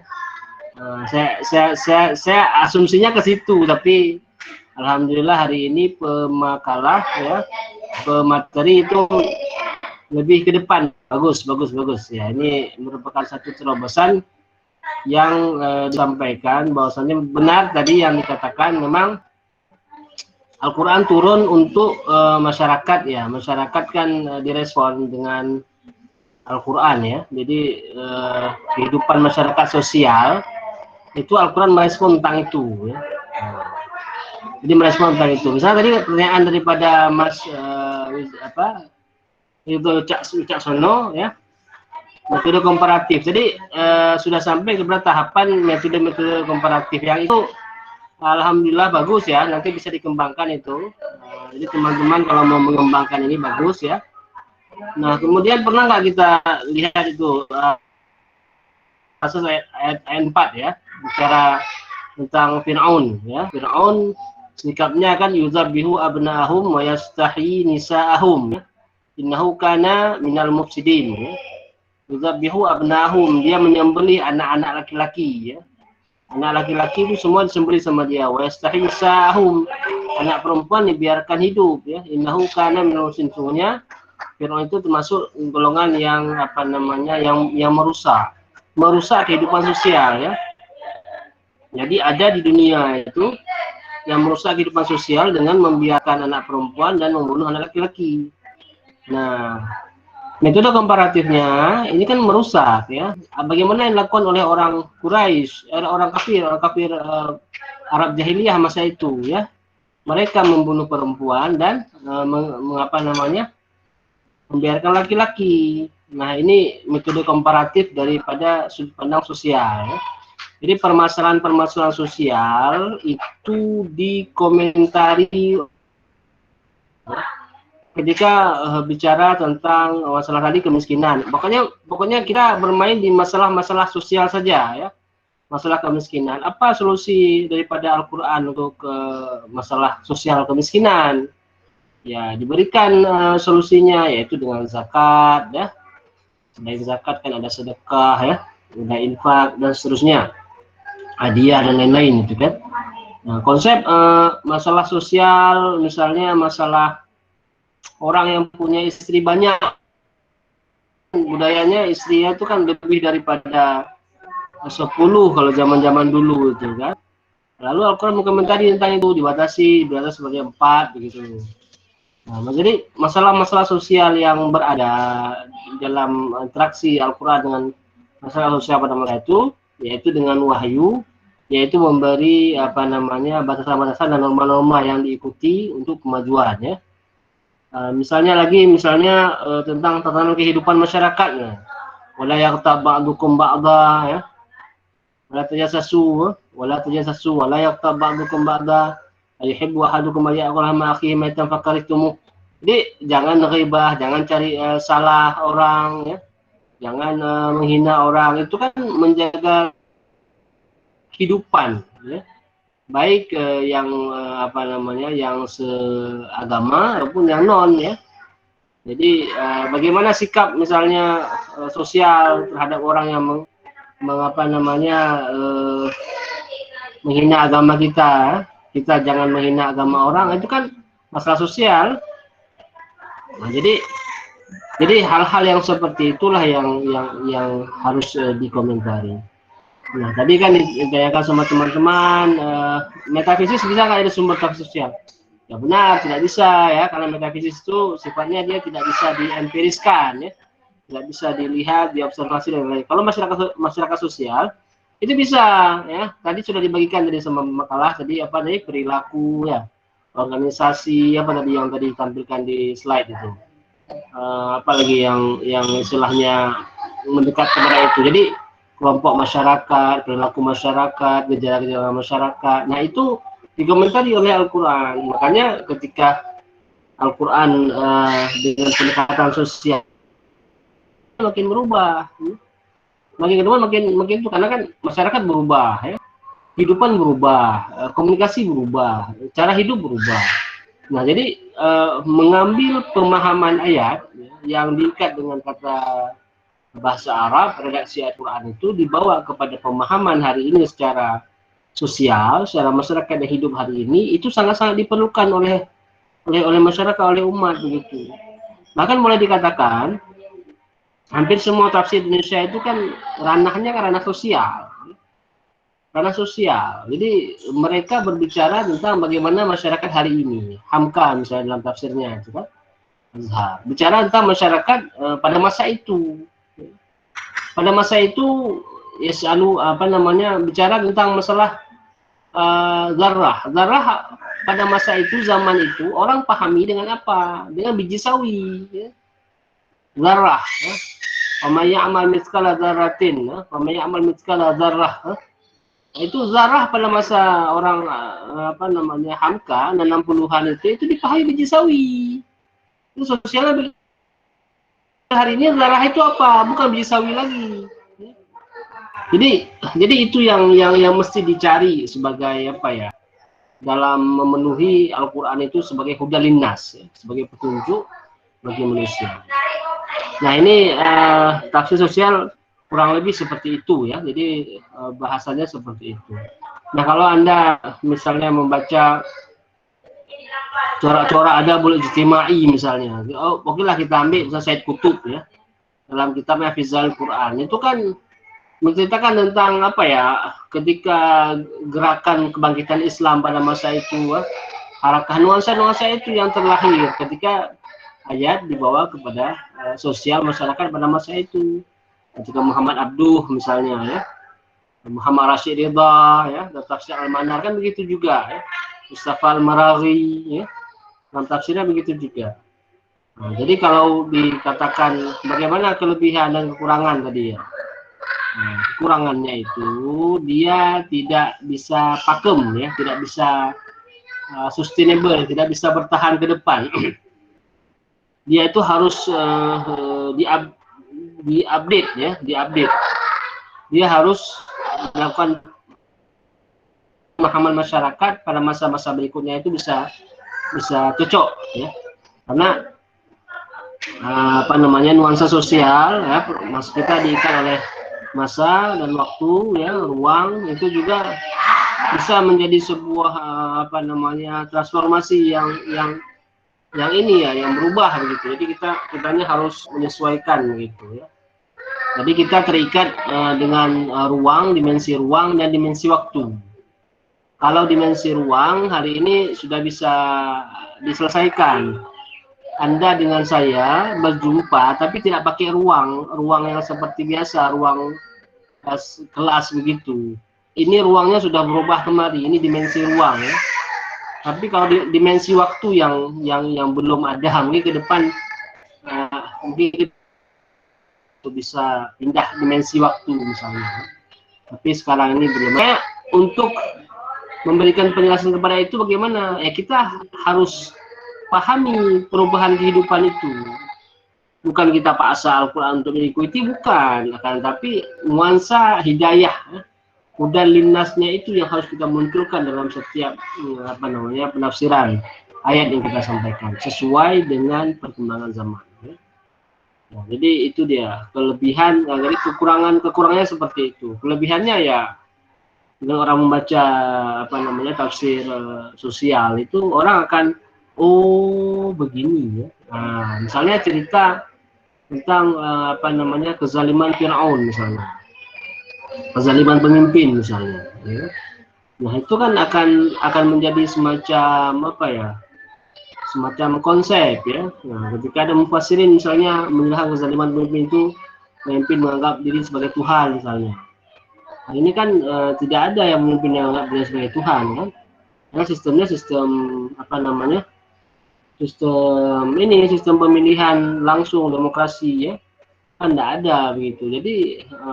Saya asumsinya ke situ, tapi alhamdulillah hari ini pemakalah ya, pemateri itu lebih ke depan, bagus ya. Ini merupakan satu terobosan yang disampaikan bahwasanya benar tadi yang dikatakan, memang Al-Quran turun untuk masyarakat ya. Masyarakat kan direspon dengan Al-Quran ya. Jadi kehidupan masyarakat sosial itu Al-Quran merespon tentang itu ya. Jadi merespon tentang itu. Misalnya tadi pertanyaan daripada Mas Ridho Wicaksono ya, metode komparatif. Jadi sudah sampai ke tahapan metode komparatif yang itu alhamdulillah bagus ya, nanti bisa dikembangkan itu. Jadi teman-teman kalau mau mengembangkan ini bagus ya. Nah, kemudian pernah nggak kita lihat itu kasus ayat 4 ya, bicara tentang Fir'aun ya. Fir'aun sikapnya kan yuzabbihu abna'ahum wa yastahi nisa'ahum ya. Innahu kana minal mufsidin ya. Yuzabbihu abna'ahum, dia menyembelih anak-anak laki-laki ya. Anak laki-laki itu semua disembelih sama dia. Wa yastahi nisa'ahum, anak perempuan dibiarkan hidup ya. Innahu kana minal mufsidin, sesungguhnya Fir'aun itu termasuk golongan yang apa namanya yang merusak kehidupan sosial ya. Jadi ada di dunia itu yang merusak kehidupan sosial dengan membiarkan anak perempuan dan membunuh anak laki-laki. Nah, metode komparatifnya ini kan merusak ya. Bagaimana yang dilakukan oleh orang Quraisy, orang kafir Arab jahiliyah masa itu ya. Mereka membunuh perempuan dan membiarkan laki-laki. Nah, ini metode komparatif daripada sudut pandang sosial ya. Jadi permasalahan-permasalahan sosial itu dikomentari ketika bicara tentang masalah tadi kemiskinan. Pokoknya kita bermain di masalah-masalah sosial saja ya. Masalah kemiskinan. Apa solusi daripada Al-Qur'an untuk masalah sosial kemiskinan? Ya, diberikan solusinya yaitu dengan zakat ya. Selain zakat kan ada sedekah ya, ada infak dan seterusnya. Hadiah dan lain-lain itu kan. Nah, konsep masalah sosial misalnya masalah orang yang punya istri banyak, budayanya istrinya itu kan lebih daripada 10 kalau zaman-zaman dulu itu kan. Lalu Al-Qur'an mengomentari tentang itu, dibatasi sebagai 4 begitu. Nah, jadi masalah-masalah sosial yang berada dalam interaksi Al-Qur'an dengan masalah sosial pada masa itu, yaitu dengan wahyu, yaitu memberi batasan-batasan dan norma-norma yang diikuti untuk kemajuan ya. Misalnya tentang tatanan kehidupan masyarakatnya. Wala yaghtab ba'dukum ba'dha ya. Wala tajassasu wala yaghtab ba'dukum ba'dha. Ayuhibbu ahadukum ayyakula ma akhihi maitan fakarihtumu. Jadi jangan ghibah, jangan cari salah orang ya. Jangan menghina orang, itu kan menjaga kehidupan ya. Baik yang yang seagama maupun yang non ya. Jadi bagaimana sikap misalnya sosial terhadap orang yang menghina agama kita. Kita jangan menghina agama orang, itu kan masalah sosial. Nah, jadi hal-hal yang seperti itulah yang harus dikomentari. Nah, tadi kan ditanyakan sama teman-teman, metafisis bisa nggak ada sumber tafsir sosial? Ya benar, tidak bisa ya, karena metafisis itu sifatnya dia tidak bisa diempiriskan ya, tidak bisa dilihat, diobservasi dan lain-lain. Kalau masyarakat sosial itu bisa ya. Tadi sudah dibagikan dari sama makalah tadi perilaku ya, organisasi yang tadi ditampilkan di slide itu. Apalagi yang istilahnya mendekat kepada itu. Jadi kelompok masyarakat, perilaku masyarakat, gejala-gejala masyarakat. Nah, itu dikomentari oleh Al-Qur'an. Makanya ketika Al-Qur'an dengan pendekatan sosial makin berubah. Makin ke depan makin itu karena kan masyarakat berubah ya. Kehidupan berubah, komunikasi berubah, cara hidup berubah. Nah, jadi mengambil pemahaman ayat yang diikat dengan kata bahasa Arab, redaksi Al-Qur'an itu dibawa kepada pemahaman hari ini secara sosial, secara masyarakat yang hidup hari ini, itu sangat-sangat diperlukan oleh masyarakat, oleh umat begitu. Bahkan mulai dikatakan hampir semua tafsir Indonesia itu kan ranahnya kan ranah sosial. Ranah sosial. Jadi mereka berbicara tentang bagaimana masyarakat hari ini. Hamka misalnya dalam tafsirnya itu kan. Bicara tentang masyarakat pada masa itu. Pada masa itu ya selalu bicara tentang masalah zarrah. Zarrah pada masa itu, zaman itu orang pahami dengan apa? Dengan biji sawi ya. Zarrah ya. Wa may ya'mal mithqala dzarratin, wa may ya'mal mithqala dzarrah. Itu zarrah pada masa orang Hamka 60-an itu dipahami biji sawi. Itu sosialnya hari ini zarrah itu apa? Bukan biji sawi lagi. Jadi itu yang mesti dicari sebagai apa ya, dalam memenuhi Al-Quran itu sebagai huda linnas, ya, sebagai petunjuk bagi manusia. Nah ini tafsir sosial kurang lebih seperti itu ya, jadi bahasanya seperti itu. Nah kalau Anda misalnya membaca corak-corak adabul ijtimai misalnya, oh oke lah kita ambil misalnya Said Qutb ya, dalam kitabnya Hafizul Quran, itu kan menceritakan tentang apa ya, ketika gerakan kebangkitan Islam pada masa itu, harakah nuansa-nuansa itu yang terlahir ketika ayat dibawa kepada sosial masyarakat pada masa itu. Ketika Muhammad Abduh misalnya ya, Muhammad Rashid Ridha ya, dan tafsir Al-Manar kan begitu juga ya, Mustafa Al-Maraghi ya, dalam tafsirnya begitu juga. Nah, jadi kalau dikatakan bagaimana kelebihan dan kekurangan tadi ya, nah, kekurangannya itu dia tidak bisa pakem ya, tidak bisa sustainable, tidak bisa bertahan ke depan. Dia itu harus diupdate ya, diupdate. Dia harus melakukan pemahaman masyarakat pada masa-masa berikutnya itu bisa cocok ya, karena apa namanya, nuansa sosial ya, mas kita diikat oleh masa dan waktu ya, ruang itu juga bisa menjadi sebuah apa namanya, transformasi yang ini ya, yang berubah begitu. Jadi kitanya harus menyesuaikan begitu ya. Jadi kita terikat dengan ruang, dimensi ruang dan dimensi waktu. Kalau dimensi ruang hari ini sudah bisa diselesaikan. Anda dengan saya berjumpa tapi tidak pakai ruang yang seperti biasa, ruang kelas begitu. Ini ruangnya sudah berubah kemari, ini dimensi ruang ya. Tapi kalau dimensi waktu yang belum ada, mungkin ke depan mungkin itu bisa pindah dimensi waktu misalnya. Tapi sekarang ini belum. Untuk memberikan penjelasan kepada itu bagaimana? Ya kita harus pahami perubahan kehidupan itu. Bukan kita paksa Al-Quran untuk mengikuti, bukan. Tapi nuansa hidayah, huda linnasnya itu yang harus kita munculkan dalam setiap apa namanya, penafsiran ayat yang kita sampaikan sesuai dengan perkembangan zaman. Nah, jadi itu dia kelebihan, jadi kekurangannya seperti itu. Kelebihannya ya, dengan orang membaca apa namanya, tafsir sosial itu orang akan oh begini ya. Nah, misalnya cerita tentang apa namanya, kezaliman Fir'aun misalnya, kezaliman pemimpin misalnya ya. Nah itu kan akan menjadi semacam apa ya, semacam konsep ya. Nah, ketika ada mufassirin misalnya menyerang kezaliman pemimpin itu, pemimpin menganggap diri sebagai Tuhan misalnya. Nah, ini kan tidak ada yang memimpin yang menganggap diri sebagai Tuhan kan. Karena sistemnya sistem apa namanya, sistem pemilihan langsung, demokrasi ya, kan tidak ada begitu. Jadi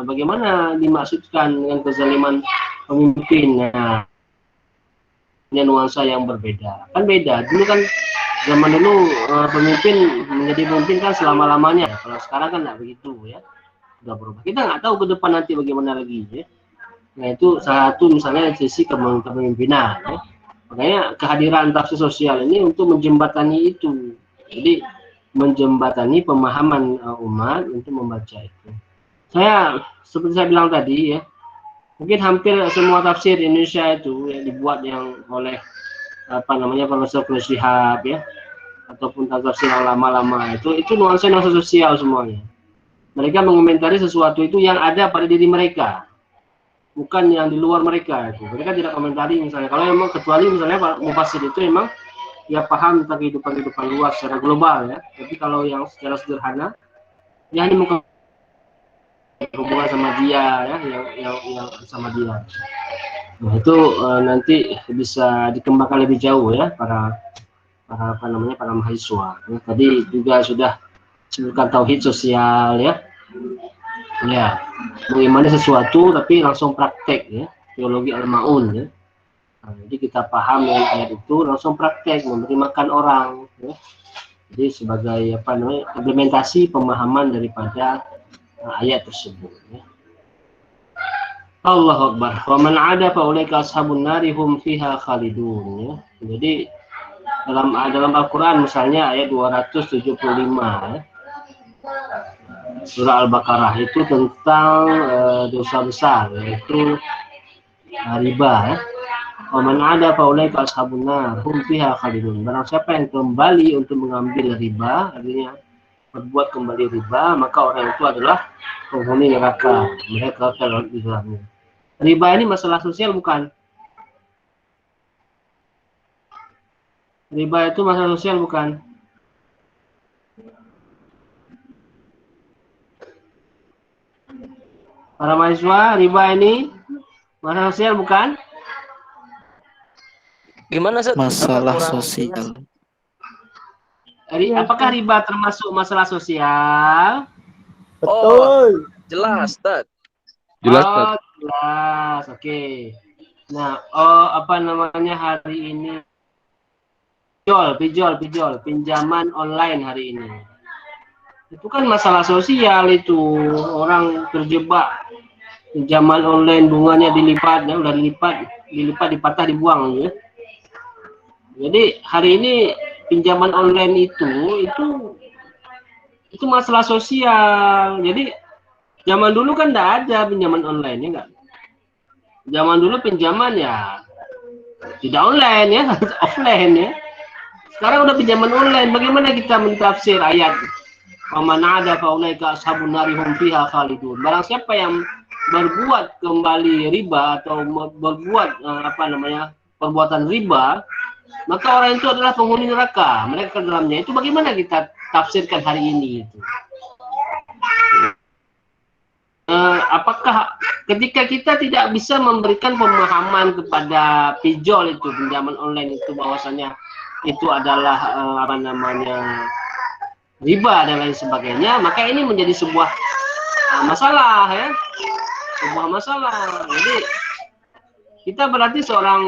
bagaimana dimaksudkan dengan kezaliman pemimpin? Nah, nuansa yang berbeda kan beda. Dulu kan zaman dulu pemimpin menjadi pemimpin kan selama-lamanya. Kalau sekarang kan tidak begitu ya, sudah berubah. Kita nggak tahu ke depan nanti bagaimana lagi ya. Nah itu salah satu misalnya sisi kepemimpinan ya. Makanya kehadiran tafsir sosial ini untuk menjembatani itu. Jadi menjembatani pemahaman umat untuk membaca itu. Saya seperti saya bilang tadi ya, mungkin hampir semua tafsir Indonesia itu yang dibuat yang oleh apa namanya, Profesor Shihab ya, ataupun tafsir yang lama-lama itu nuansa sosial semuanya. Mereka mengomentari sesuatu itu yang ada pada diri mereka, bukan yang di luar mereka itu. Mereka tidak komentari misalnya, kalau memang kecuali misalnya Pak Mufassir itu memang ya paham tentang kehidupan luas secara global ya. Tapi kalau yang secara sederhana, ya ini mungkin berhubungan sama dia ya, yang sama dia. Nah itu nanti bisa dikembangkan lebih jauh ya para apa namanya, para mahasiswa. Ya, tadi juga sudah sebutkan tauhid sosial ya. Ya, mengimani sesuatu tapi langsung praktek ya, teologi al-ma'un ya. Nah, jadi kita paham dengan ayat itu langsung praktek, memberi makan orang ya. Jadi sebagai apa namanya, implementasi pemahaman daripada ayat tersebut ya. Allahu Akbar. Wa man 'ada fa ulaika ashabun nari hum fiha khalidun, ya. Jadi dalam Al-Qur'an misalnya ayat 275 ya. Surah Al-Baqarah itu tentang dosa besar, yaitu riba ya. Wa man 'ada fa ulaika ashabun nar hum fiha khalidun. Barang siapa yang kembali untuk mengambil riba, artinya berbuat kembali riba, maka orang itu adalah penghuni neraka. Mereka akan di dalamnya. Riba ini masalah sosial bukan? Riba itu masalah sosial bukan? Para mahasiswa, riba ini masalah sosial bukan?
Gimana Ustaz?
Masalah sosial.
Apakah riba termasuk masalah sosial?
Betul. Jelas, Ustaz.
Jelas, Ustaz.
Jelas. Oke. Nah, apa namanya hari ini? Pinjaman online hari ini. Itu kan masalah sosial itu. Orang terjebak pinjaman online, bunganya dilipat, ya, udah dilipat, dipatah, dibuang ya. Jadi hari ini pinjaman online itu masalah sosial. Jadi zaman dulu kan enggak ada pinjaman online, ya enggak? Zaman dulu pinjaman ya tidak online ya, offline ya. Sekarang udah pinjaman online. Bagaimana kita mentafsir ayat wa man 'ada fa ulaika ashabun nari hum fiha khalidun. Barang siapa yang berbuat kembali riba atau berbuat perbuatan riba, maka orang itu adalah penghuni neraka. Mereka ke dalamnya. Itu bagaimana kita tafsirkan hari ini itu? Apakah ketika kita tidak bisa memberikan pemahaman kepada pinjol itu, pinjaman online itu, bahwasanya itu adalah riba dan lain sebagainya, maka ini menjadi sebuah masalah ya, sebuah masalah. Jadi kita berarti seorang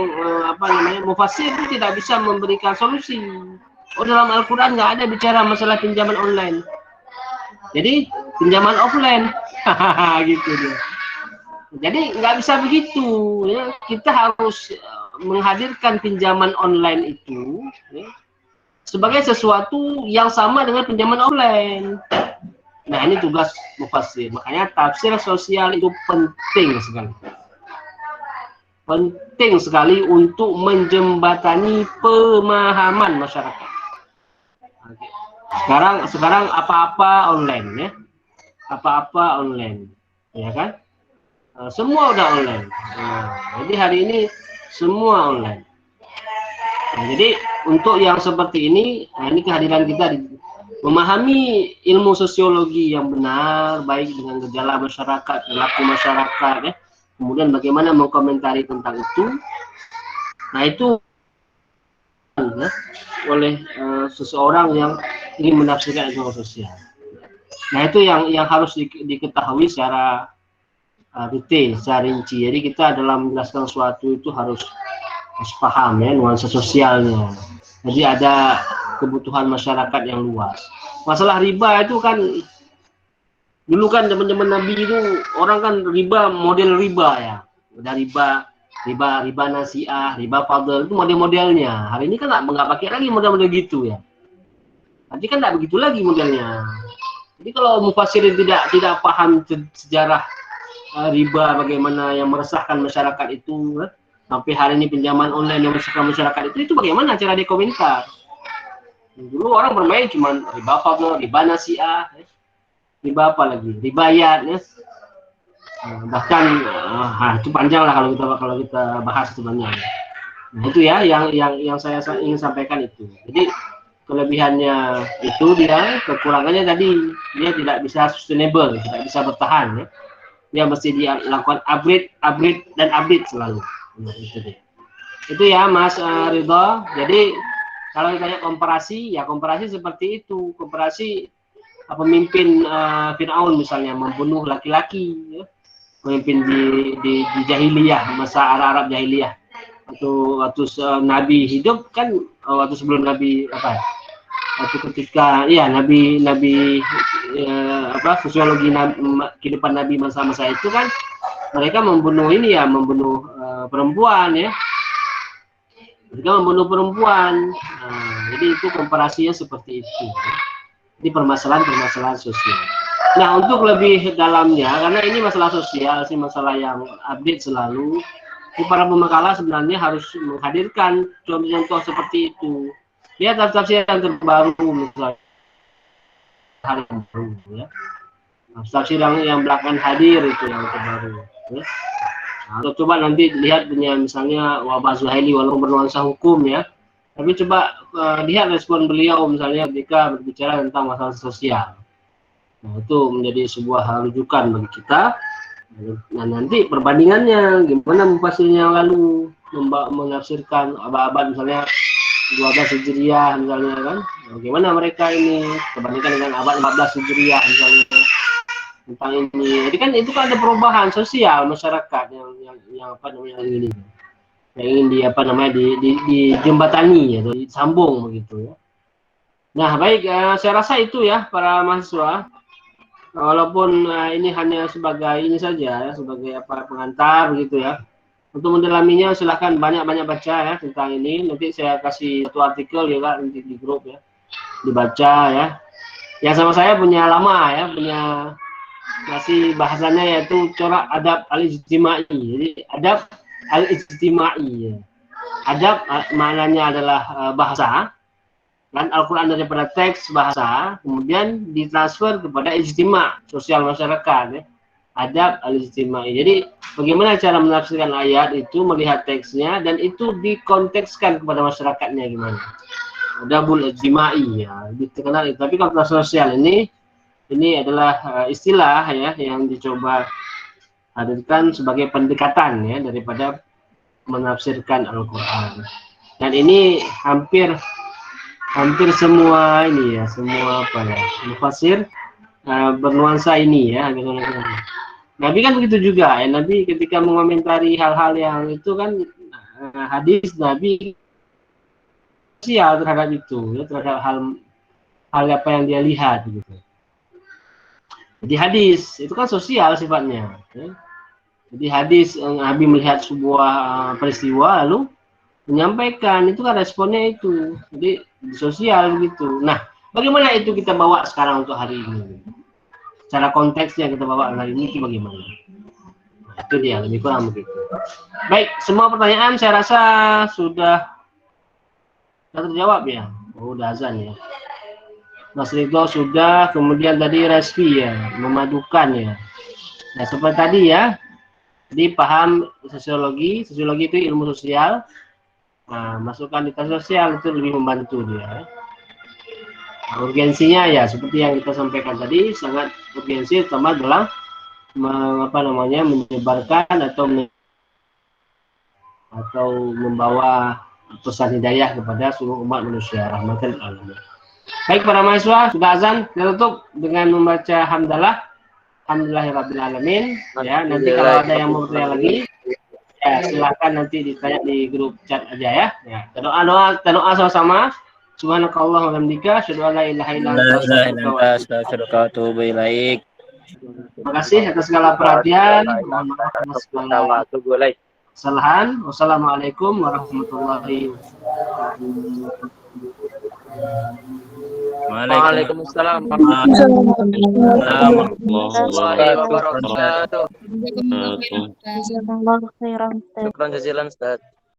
mufassir itu tidak bisa memberikan solusi. Oh, dalam Al-Quran nggak ada bicara masalah pinjaman online. Jadi pinjaman offline, gitu dia. Jadi nggak bisa begitu. Ya. Kita harus menghadirkan pinjaman online itu ya, sebagai sesuatu yang sama dengan pinjaman offline. Nah, ini tugas mufassir. Makanya tafsir sosial itu penting sekali. Penting sekali untuk menjembatani pemahaman masyarakat. Sekarang apa-apa online ya. Apa-apa online. Ya kan? Semua udah online. Jadi hari ini semua online. Nah, jadi untuk yang seperti ini, ini kehadiran kita memahami ilmu sosiologi yang benar, baik dengan gejala masyarakat, perilaku masyarakat, ya. Kemudian bagaimana mengkomentari tentang itu. Nah, itu ya, oleh seseorang yang ingin menafsirkan ilmu sosial. Nah, itu yang harus diketahui secara detail, secara rinci. Jadi kita dalam menjelaskan sesuatu itu harus paham ya nuansa sosialnya. Jadi ada kebutuhan masyarakat yang luas. Masalah riba itu kan dulu kan zaman-zaman Nabi itu orang kan riba, model riba ya. Ada riba nasiah, riba fadl, itu model-modelnya. Hari ini kan nggak pakai lagi model-model gitu ya. Nanti kan nggak begitu lagi modelnya. Jadi kalau mufassir tidak paham sejarah riba, bagaimana yang meresahkan masyarakat itu, sampai hari ini pinjaman online yang meresahkan masyarakat itu bagaimana cara dia komentar? Dulu orang bermain cuma riba fadl, riba nasiah, riba apa lagi? Ribayat, ya. Bahkan itu panjang lah kalau kita bahas sebenarnya. Nah, itu ya yang saya ingin sampaikan itu. Jadi kelebihannya itu dia, kekurangannya tadi dia tidak bisa sustainable, tidak bisa bertahan ya. Dia mesti dia lakukan upgrade dan update selalu. Nah, itu dia. Itu ya Mas Ridho. Jadi kalau ditanya komparasi, ya komparasi seperti itu. Komparasi pemimpin Fir'aun misalnya membunuh laki-laki, ya. Pemimpin di jahiliyah, masa Arab jahiliyah. Waktu Nabi hidup kan, waktu sebelum Nabi waktu ketika Nabi sosiologi kehidupan Nabi masa-masa itu kan mereka membunuh ini ya, membunuh perempuan ya. Mereka membunuh perempuan. Jadi itu komparasinya seperti itu. Ini permasalahan-permasalahan sosial. Nah, untuk lebih dalamnya, karena ini masalah sosial sih, masalah yang update selalu, para pemakalah sebenarnya harus menghadirkan contoh-contoh seperti itu. Lihat tafsir yang terbaru misalnya hari baru ya. Tafsir yang belakangan hadir itu yang terbaru. Ya. Atau coba nanti lihat punya misalnya Wabah Zuhaili walaupun bernuansa hukum ya. Tapi coba lihat respon beliau misalnya ketika berbicara tentang masalah sosial. Nah, itu menjadi sebuah rujukan bagi kita. Nah, nanti perbandingannya gimana mufasirnya yang lalu menafsirkan abad-abad misalnya 12 Hijriah misalnya kan. Bagaimana mereka ini dibandingkan dengan abad 14 Hijriah misalnya tentang ini. Jadi kan itu kan ada perubahan sosial masyarakat yang apa namanya ini. Yang ingin dijembatani atau disambung begitu ya. Nah, baik saya rasa itu ya para mahasiswa. Walaupun ini hanya sebagai ini saja ya, sebagai apa pengantar begitu ya. Untuk mendalaminya silahkan banyak-banyak baca ya tentang ini. Nanti saya kasih satu artikel ya Kak nanti di grup ya. Dibaca ya. Yang sama saya punya lama ya, punya masih bahasanya yaitu corak adab al-ijtimai. Jadi adab al-ijtimai ya. Adab maknanya adalah bahasa. Kan Al-Quran daripada teks bahasa, kemudian ditransfer kepada ijtima, sosial masyarakat ya. Adab al-ijtimai. Jadi bagaimana cara menafsirkan ayat itu, melihat teksnya, dan itu dikontekskan kepada masyarakatnya gimana. Adabul ijtimai ya, lebih terkenal itu. Tapi kalau sosial ini adalah istilah ya yang dicoba hadirkan sebagai pendekatan ya daripada menafsirkan Al-Quran. Dan ini hampir semua ini ya, semua apa ya, mufasir bernuansa ini ya. Nabi kan begitu juga ya, Nabi ketika mengomentari hal-hal yang itu kan hadis Nabi sosial terhadap itu ya, terhadap hal apa yang dia lihat gitu. Jadi hadis itu kan sosial sifatnya ya. Jadi hadis Nabi melihat sebuah peristiwa lalu menyampaikan, itu kan responnya itu. Jadi di sosial begitu. Nah, bagaimana itu kita bawa sekarang untuk hari ini? Cara konteksnya kita bawa hari ini itu bagaimana? Nah, itu dia, lebih kurang begitu. Baik, semua pertanyaan saya rasa sudah terjawab ya. Oh, udah azan ya. Mas Ridho sudah, kemudian tadi Respi ya, memadukan ya. Nah, seperti tadi ya, jadi paham sosiologi itu ilmu sosial. Nah, masukkan di tes sosial itu lebih membantu dia. Nah, urgensinya ya seperti yang kita sampaikan tadi, sangat urgensi terutama dalam menyebarkan atau membawa pesan hidayah kepada seluruh umat manusia rahmatan alamin. Baik para mahasiswa, sudah azan, kita tutup dengan membaca hamdalah. Alhamdulillahirabbil alamin. Ya, nanti kalau ada yang mau bertanya lagi ya silakan nanti ditanya di grup chat aja ya. Ya, kita doa sama-sama. Subhanakallah wa bihamdika, asyhadu an la ilaha illa anta, astaghfiruka wa atubu ilaik. Terima kasih atas segala perhatian. Mohon maaf atas segala kesalahan. Wassalamualaikum warahmatullahi wabarakatuh.
Waalaikumsalam warahmatullahi wabarakatuh. Syukran jazilan Ustaz.